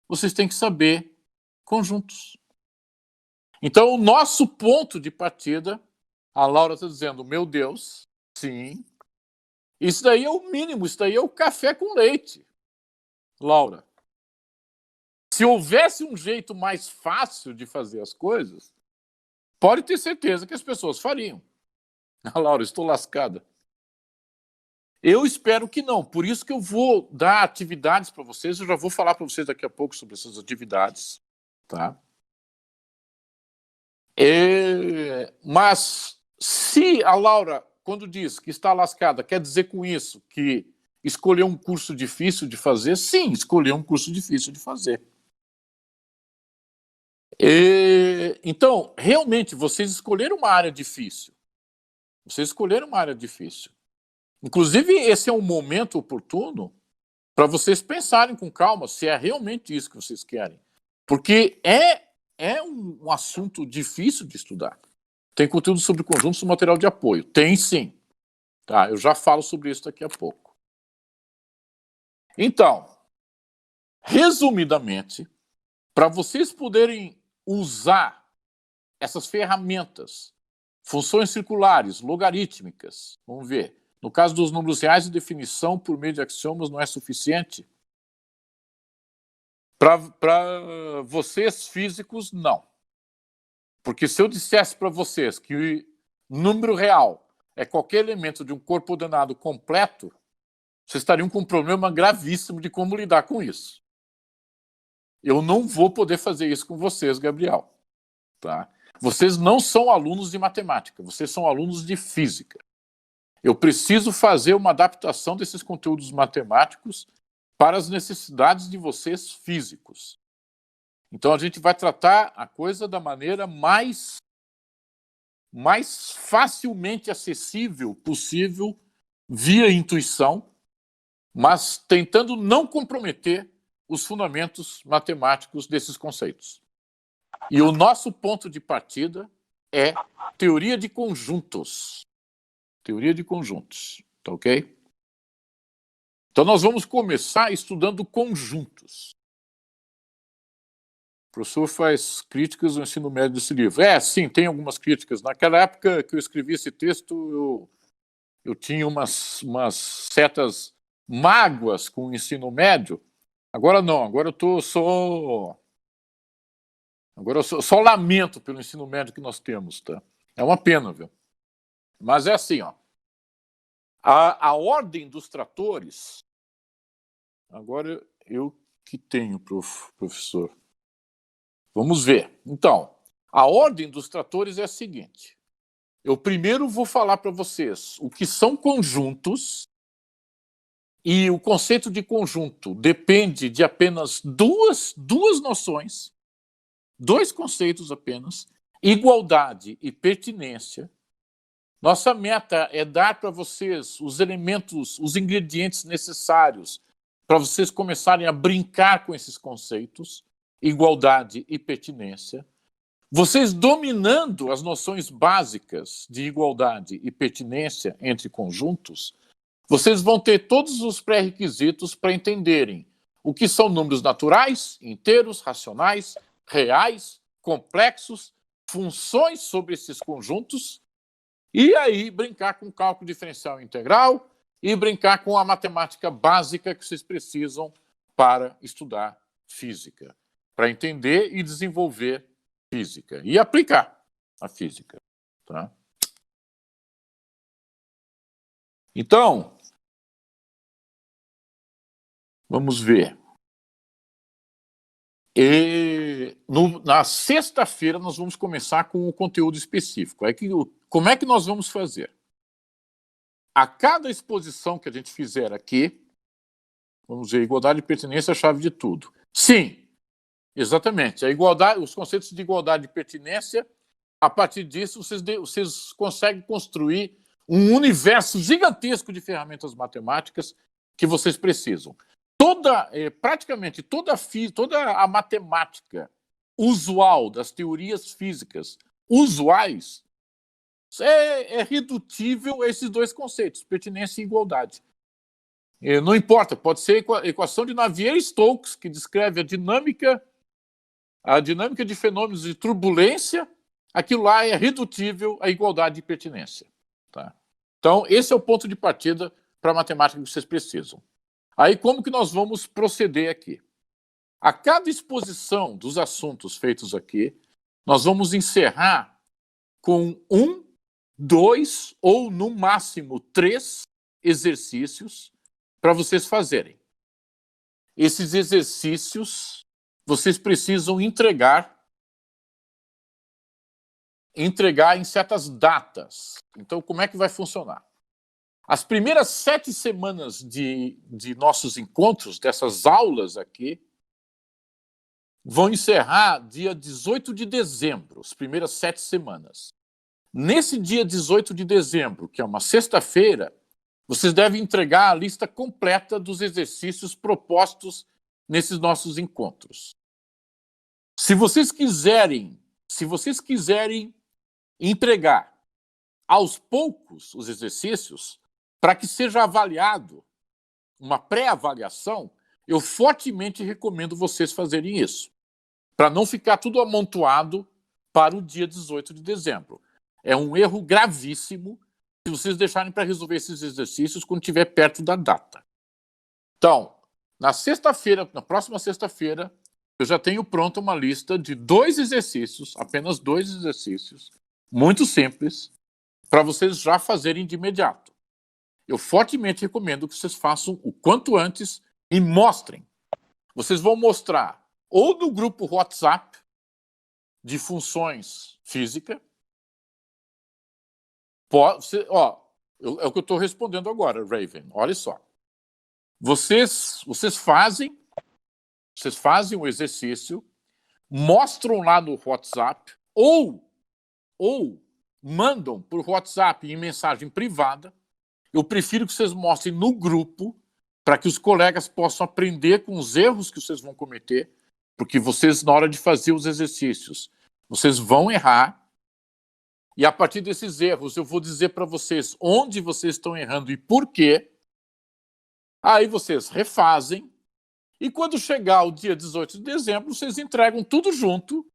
vocês têm que saber conjuntos. Então, o nosso ponto de partida, a Laura está dizendo, meu Deus, sim, isso daí é o mínimo, isso daí é o café com leite. Laura, se houvesse um jeito mais fácil de fazer as coisas, pode ter certeza que as pessoas fariam. Ah, Laura, estou lascada. Eu espero que não, por isso que eu vou dar atividades para vocês, eu já vou falar para vocês daqui a pouco sobre essas atividades, tá? Mas se a Laura, quando diz que está lascada, quer dizer com isso que escolheu um curso difícil de fazer? Sim, escolheu um curso difícil de fazer. Então, realmente, vocês escolheram uma área difícil. Vocês escolheram uma área difícil. Inclusive, esse é um momento oportuno para vocês pensarem com calma se é realmente isso que vocês querem. Porque é um assunto difícil de estudar. Tem conteúdo sobre conjuntos e material de apoio. Tem sim. Tá? Eu já falo sobre isso daqui a pouco. Então, resumidamente, para vocês poderem usar essas ferramentas, funções circulares, logarítmicas, vamos ver. No caso dos números reais, a definição por meio de axiomas não é suficiente. Para vocês físicos, não. Porque se eu dissesse para vocês que o número real é qualquer elemento de um corpo ordenado completo, vocês estariam com um problema gravíssimo de como lidar com isso. Eu não vou poder fazer isso com vocês, Gabriel. Tá? Vocês não são alunos de matemática, vocês são alunos de física. Eu preciso fazer uma adaptação desses conteúdos matemáticos para as necessidades de vocês físicos. Então a gente vai tratar a coisa da maneira mais facilmente acessível possível via intuição, mas tentando não comprometer os fundamentos matemáticos desses conceitos. E o nosso ponto de partida é teoria de conjuntos. Teoria de conjuntos, tá ok? Então nós vamos começar estudando conjuntos. O professor faz críticas ao ensino médio desse livro. Sim, tem algumas críticas. Naquela época que eu escrevi esse texto, eu tinha umas certas mágoas com o ensino médio, Agora não, agora eu tô só... Agora eu só lamento pelo ensino médio que nós temos, tá? É uma pena, viu? Mas é assim, ó. A ordem dos tratores... Agora eu que tenho, professor. Vamos ver. Então, a ordem dos tratores é a seguinte. Eu primeiro vou falar para vocês o que são conjuntos, e o conceito de conjunto depende de apenas duas noções, dois conceitos apenas, igualdade e pertinência. Nossa meta é dar para vocês os elementos, os ingredientes necessários para vocês começarem a brincar com esses conceitos, igualdade e pertinência. Vocês dominando as noções básicas de igualdade e pertinência entre conjuntos, vocês vão ter todos os pré-requisitos para entenderem o que são números naturais, inteiros, racionais, reais, complexos, funções sobre esses conjuntos, e aí brincar com cálculo diferencial integral e brincar com a matemática básica que vocês precisam para estudar física, para entender e desenvolver física e aplicar a física. Tá? Então, vamos ver. Na sexta-feira nós vamos começar com o conteúdo específico. Como é que nós vamos fazer? A cada exposição que a gente fizer aqui, vamos ver, igualdade e pertinência é a chave de tudo. Sim, exatamente. A igualdade, os conceitos de igualdade e pertinência, a partir disso, vocês conseguem construir um universo gigantesco de ferramentas matemáticas que vocês precisam. Praticamente toda a matemática usual das teorias físicas usuais é redutível a esses dois conceitos, pertinência e igualdade. Não importa, pode ser a equação de Navier-Stokes, que descreve a dinâmica de fenômenos de turbulência, aquilo lá é redutível à igualdade e pertinência. Tá? Então, esse é o ponto de partida para a matemática que vocês precisam. Aí, como que nós vamos proceder aqui? A cada exposição dos assuntos feitos aqui, nós vamos encerrar com 1, 2 ou, no máximo, 3 exercícios para vocês fazerem. Esses exercícios vocês precisam entregar em certas datas. Então, como é que vai funcionar? As primeiras 7 semanas de nossos encontros, dessas aulas aqui, vão encerrar dia 18 de dezembro, as primeiras 7 semanas. Nesse dia 18 de dezembro, que é uma sexta-feira, vocês devem entregar a lista completa dos exercícios propostos nesses nossos encontros. Se vocês quiserem entregar aos poucos os exercícios, para que seja avaliado, uma pré-avaliação, eu fortemente recomendo vocês fazerem isso, para não ficar tudo amontoado para o dia 18 de dezembro. É um erro gravíssimo se vocês deixarem para resolver esses exercícios quando estiver perto da data. Então, na próxima sexta-feira, eu já tenho pronta uma lista de 2 exercícios, apenas 2 exercícios, muito simples, para vocês já fazerem de imediato. Eu fortemente recomendo que vocês façam o quanto antes e mostrem. Vocês vão mostrar ou no grupo WhatsApp de funções física. É o que eu estou respondendo agora, Raven. Olha só. Vocês fazem o exercício, mostram lá no WhatsApp ou mandam por WhatsApp em mensagem privada. Eu prefiro que vocês mostrem no grupo para que os colegas possam aprender com os erros que vocês vão cometer, porque vocês, na hora de fazer os exercícios, vocês vão errar. E a partir desses erros, eu vou dizer para vocês onde vocês estão errando e por quê. Aí vocês refazem. E quando chegar o dia 18 de dezembro, vocês entregam tudo junto,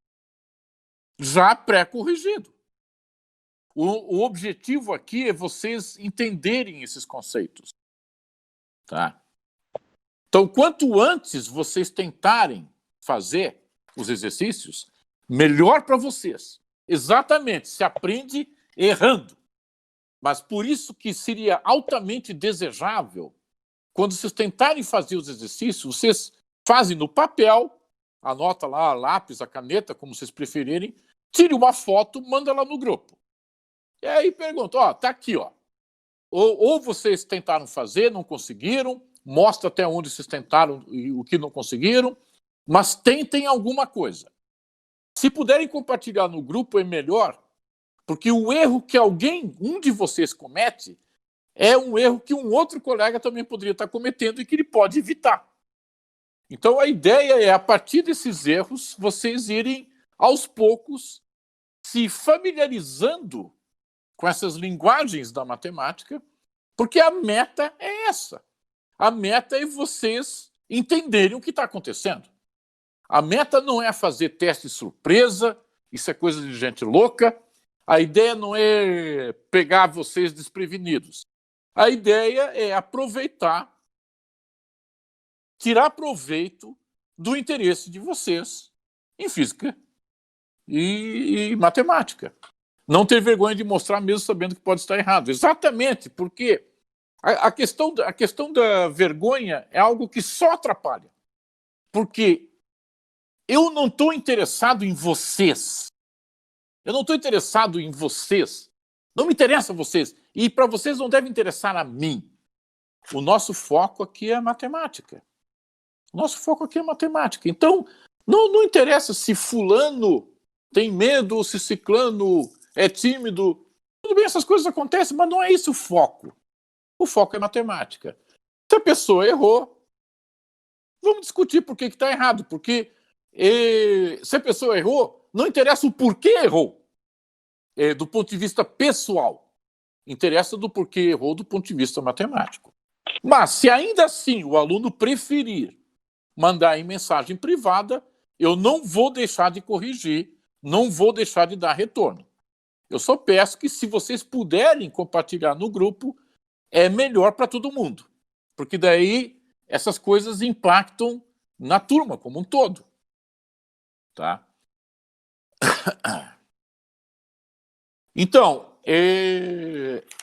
já pré-corrigido. O objetivo aqui é vocês entenderem esses conceitos. Tá? Então, quanto antes vocês tentarem fazer os exercícios, melhor para vocês. Exatamente, se aprende errando. Mas por isso que seria altamente desejável, quando vocês tentarem fazer os exercícios, vocês fazem no papel, anota lá, a lápis, a caneta, como vocês preferirem, tire uma foto, manda lá no grupo. E aí pergunta, ó, tá aqui, ó. Ou vocês tentaram fazer, não conseguiram, mostra até onde vocês tentaram e o que não conseguiram, mas tentem alguma coisa. Se puderem compartilhar no grupo, é melhor, porque o erro que um de vocês comete, é um erro que um outro colega também poderia estar cometendo e que ele pode evitar. Então, a ideia é, a partir desses erros, vocês irem, aos poucos, se familiarizando com essas linguagens da matemática, porque a meta é essa. A meta é vocês entenderem o que está acontecendo. A meta não é fazer teste surpresa, isso é coisa de gente louca. A ideia não é pegar vocês desprevenidos. A ideia é aproveitar, tirar proveito do interesse de vocês em física e matemática. Não ter vergonha de mostrar mesmo sabendo que pode estar errado. Exatamente, porque a questão da vergonha é algo que só atrapalha. Porque eu não estou interessado em vocês. Eu não estou interessado em vocês. Não me interessa vocês. E para vocês não deve interessar a mim. O nosso foco aqui é a matemática. O nosso foco aqui é a matemática. Então, não interessa se fulano tem medo ou se ciclano é tímido. Tudo bem, essas coisas acontecem, mas não é esse o foco. O foco é matemática. Se a pessoa errou, vamos discutir por que está errado. Porque se a pessoa errou, não interessa o porquê errou, do ponto de vista pessoal. Interessa do porquê errou do ponto de vista matemático. Mas, se ainda assim o aluno preferir mandar em mensagem privada, eu não vou deixar de corrigir, não vou deixar de dar retorno. Eu só peço que, se vocês puderem compartilhar no grupo, é melhor para todo mundo. Porque daí essas coisas impactam na turma como um todo. Tá? Então,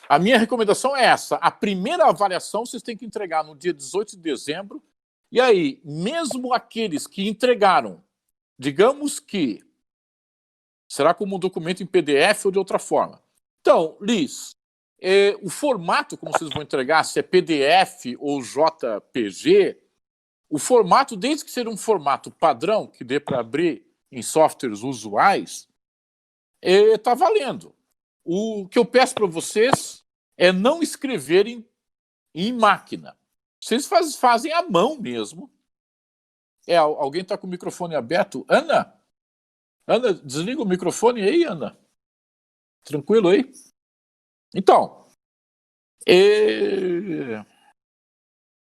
a minha recomendação é essa. A primeira avaliação vocês têm que entregar no dia 18 de dezembro. E aí, mesmo aqueles que entregaram, digamos que será como um documento em PDF ou de outra forma. Então, Liz, o formato como vocês vão entregar, se é PDF ou JPG, o formato, desde que seja um formato padrão, que dê para abrir em softwares usuais, está valendo. O que eu peço para vocês é não escreverem em máquina. Vocês fazem à mão mesmo. Alguém está com o microfone aberto? Ana? Ana, desliga o microfone aí, Ana. Tranquilo aí? Então,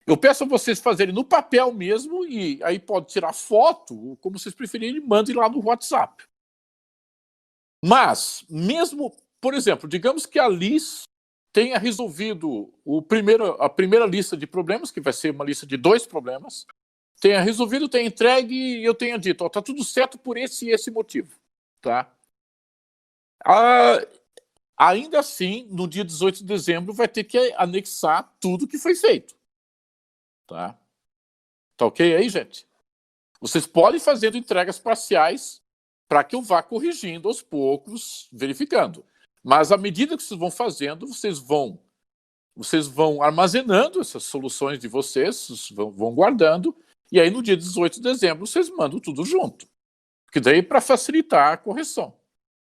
eu peço a vocês fazerem no papel mesmo, e aí pode tirar foto, como vocês preferirem, mandem lá no WhatsApp. Mas, mesmo, por exemplo, digamos que a Liz tenha resolvido a primeira lista de problemas, que vai ser uma lista de 2 problemas, tenha resolvido, tenha entregue e eu tenha dito, está tudo certo por esse e esse motivo. Tá? Ainda assim, no dia 18 de dezembro, vai ter que anexar tudo que foi feito. Tá ok aí, gente? Vocês podem fazer entregas parciais para que eu vá corrigindo aos poucos, verificando. Mas, à medida que vocês vão fazendo, vocês vão armazenando essas soluções de vocês, vão guardando, e aí no dia 18 de dezembro vocês mandam tudo junto. Porque daí para facilitar a correção.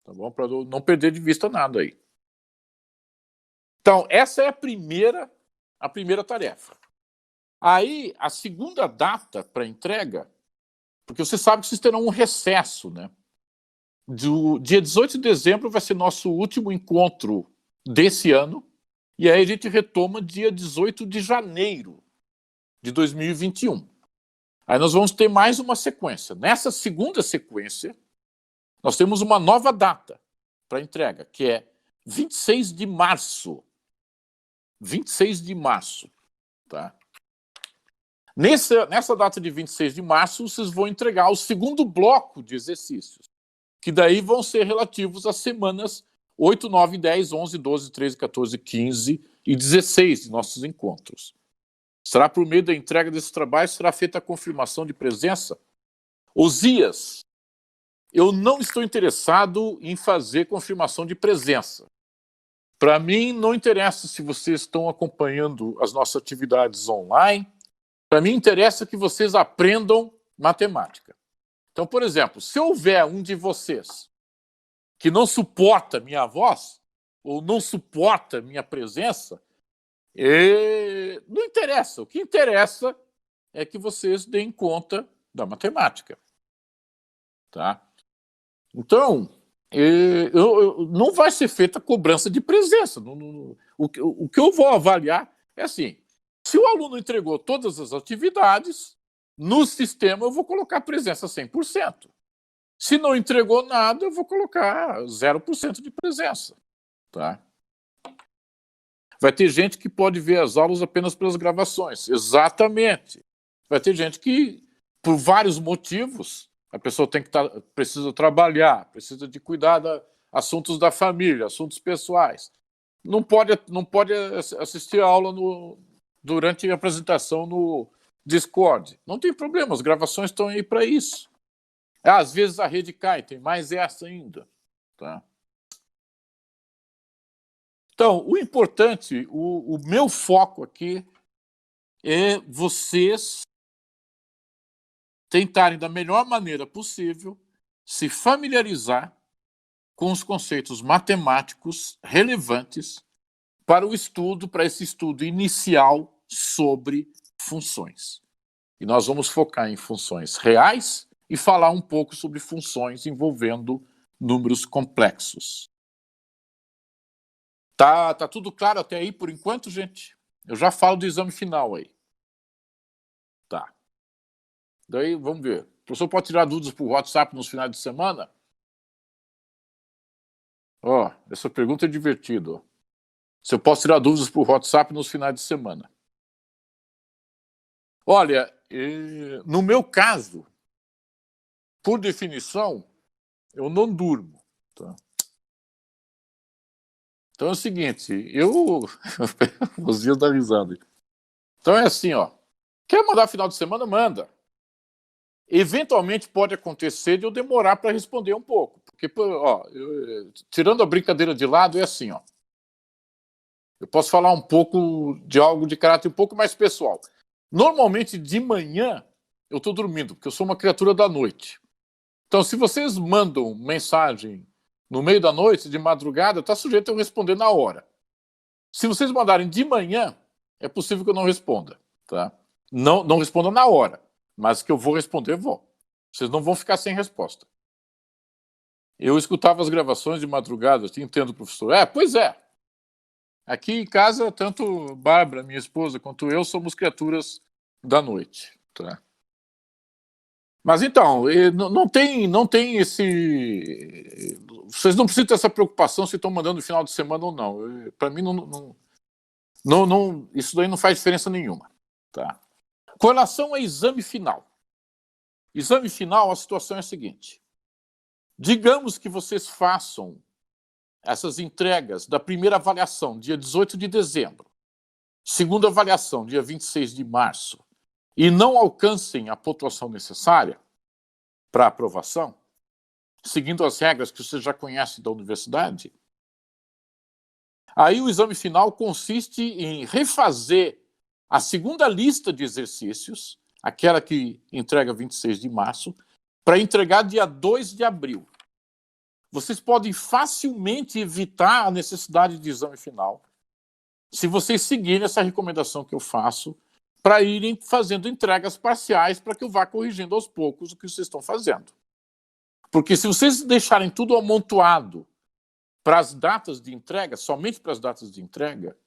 Tá bom? Para não perder de vista nada aí. Então, essa é a primeira tarefa. Aí, a segunda data para entrega, porque você sabe que vocês terão um recesso, né? Do dia 18 de dezembro vai ser nosso último encontro desse ano, e aí a gente retoma dia 18 de janeiro de 2021. Aí nós vamos ter mais uma sequência. Nessa segunda sequência, nós temos uma nova data para entrega, que é 26 de março. 26 de março. Tá? Nessa data de 26 de março, vocês vão entregar o segundo bloco de exercícios, que daí vão ser relativos às semanas 8, 9, 10, 11, 12, 13, 14, 15 e 16 de nossos encontros. Será por meio da entrega desse trabalho, será feita a confirmação de presença. Osias, eu não estou interessado em fazer confirmação de presença. Para mim, não interessa se vocês estão acompanhando as nossas atividades online. Para mim, interessa que vocês aprendam matemática. Então, por exemplo, se houver um de vocês que não suporta minha voz, ou não suporta minha presença, não interessa. O que interessa é que vocês deem conta da matemática. Tá? Então, não vai ser feita cobrança de presença. O que eu vou avaliar é assim, se o aluno entregou todas as atividades, no sistema eu vou colocar presença 100%. Se não entregou nada, eu vou colocar 0% de presença. Tá? Vai ter gente que pode ver as aulas apenas pelas gravações. Exatamente. Vai ter gente que, por vários motivos, a pessoa precisa trabalhar, precisa de cuidar de assuntos da família, assuntos pessoais. Não pode assistir a aula durante a apresentação no Discord. Não tem problema, as gravações estão aí para isso. Às vezes a rede cai, tem mais essa ainda. Tá? Então, o importante, o meu foco aqui é vocês tentarem, da melhor maneira possível, se familiarizar com os conceitos matemáticos relevantes para esse estudo inicial sobre funções. E nós vamos focar em funções reais e falar um pouco sobre funções envolvendo números complexos. Tá tudo claro até aí por enquanto, gente? Eu já falo do exame final aí. Tá. Daí, vamos ver. O professor pode tirar dúvidas por WhatsApp nos finais de semana? Essa pergunta é divertida. Se eu posso tirar dúvidas por WhatsApp nos finais de semana? Olha, no meu caso, por definição, eu não durmo. Tá? Então é o seguinte, os dias da risada. Então é assim, quer mandar final de semana? Manda. Eventualmente pode acontecer de eu demorar para responder um pouco. Porque, tirando a brincadeira de lado, é assim, eu posso falar um pouco de algo de caráter um pouco mais pessoal. Normalmente, de manhã, eu estou dormindo, porque eu sou uma criatura da noite. Então, se vocês mandam mensagem no meio da noite, de madrugada, está sujeito a eu responder na hora. Se vocês mandarem de manhã, é possível que eu não responda. Tá? Não responda na hora, mas que eu vou responder, vou. Vocês não vão ficar sem resposta. Eu escutava as gravações de madrugada, entendo, professor. Pois é. Aqui em casa, tanto Bárbara, minha esposa, quanto eu somos criaturas da noite. Tá? Mas então, não tem esse... Vocês não precisam ter essa preocupação se estão mandando no final de semana ou não. Para mim, isso daí não faz diferença nenhuma. Tá? Com relação ao exame final. Exame final, a situação é a seguinte. Digamos que vocês façam essas entregas da primeira avaliação, dia 18 de dezembro, segunda avaliação, dia 26 de março, e não alcancem a pontuação necessária para aprovação, seguindo as regras que você já conhece da universidade, aí o exame final consiste em refazer a segunda lista de exercícios, aquela que entrega 26 de março, para entregar dia 2 de abril. Vocês podem facilmente evitar a necessidade de exame final se vocês seguirem essa recomendação que eu faço para irem fazendo entregas parciais para que eu vá corrigindo aos poucos o que vocês estão fazendo. Porque se vocês deixarem tudo amontoado para as datas de entrega, somente para as datas de entrega,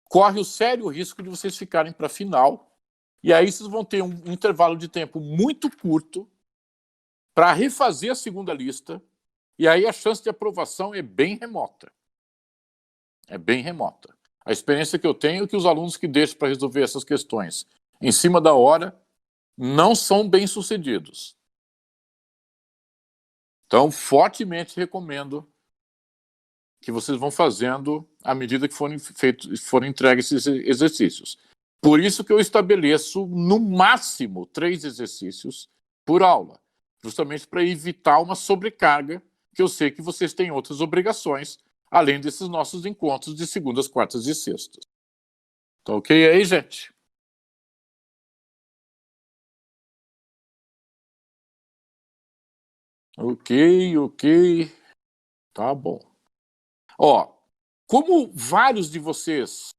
corre o sério risco de vocês ficarem para a final, e aí vocês vão ter um intervalo de tempo muito curto para refazer a segunda lista, e aí a chance de aprovação é bem remota. É bem remota. A experiência que eu tenho é que os alunos que deixam para resolver essas questões em cima da hora, não são bem-sucedidos. Então, fortemente recomendo que vocês vão fazendo à medida que forem entregues esses exercícios. Por isso que eu estabeleço, no máximo, 3 exercícios por aula, justamente para evitar uma sobrecarga, que eu sei que vocês têm outras obrigações, além desses nossos encontros de segundas, quartas e sextas. Tá ok aí, gente? Ok. Tá bom. Ó, como vários de vocês,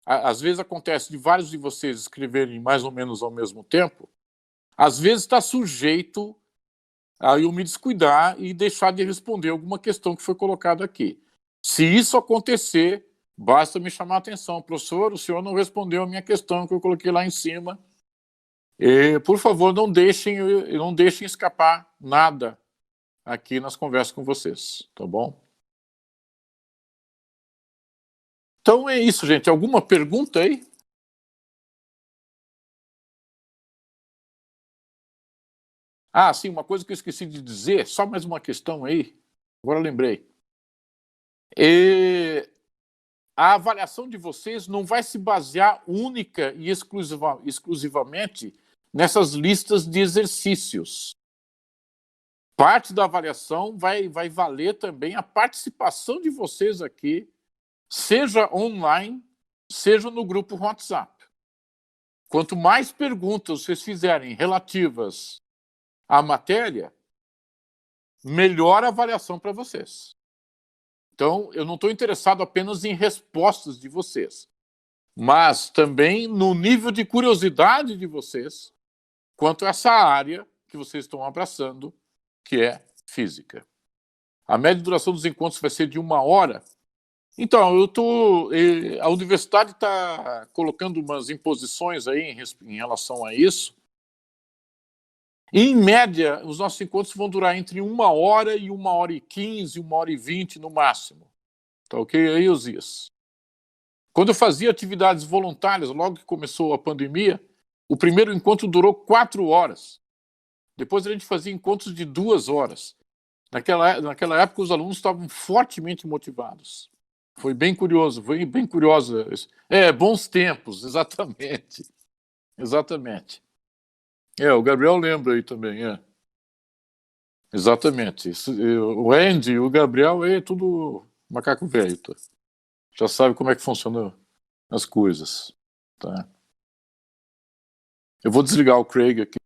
às vezes acontece de vários de vocês escreverem mais ou menos ao mesmo tempo, às vezes está sujeito a eu me descuidar e deixar de responder alguma questão que foi colocada aqui. Se isso acontecer, basta me chamar a atenção. Professor, o senhor não respondeu a minha questão que eu coloquei lá em cima. Por favor, não deixem escapar nada aqui nas conversas com vocês, tá bom? Então é isso, gente. Alguma pergunta aí? Ah, sim, uma coisa que eu esqueci de dizer, só mais uma questão aí, agora eu lembrei. A avaliação de vocês não vai se basear única e exclusivamente nessas listas de exercícios. Parte da avaliação vai valer também a participação de vocês aqui, seja online, seja no grupo WhatsApp. Quanto mais perguntas vocês fizerem relativas à matéria, melhor a avaliação para vocês. Então, eu não estou interessado apenas em respostas de vocês, mas também no nível de curiosidade de vocês quanto a essa área que vocês estão abraçando, que é física. A média de duração dos encontros vai ser de 1 hora. Então, a universidade está colocando umas imposições aí em relação a isso. Em média, os nossos encontros vão durar entre 1 hora e 1h15, 1h20 no máximo. Tá ok aí, Osias? Quando eu fazia atividades voluntárias, logo que começou a pandemia, o primeiro encontro durou 4 horas. Depois a gente fazia encontros de 2 horas. Naquela época, os alunos estavam fortemente motivados. Foi bem curioso, foi bem curiosa. Bons tempos, exatamente. Exatamente. O Gabriel lembra aí também, Exatamente. O Andy, o Gabriel, é tudo macaco velho, tá? Já sabe como é que funcionam as coisas, tá? Eu vou desligar o Craig aqui.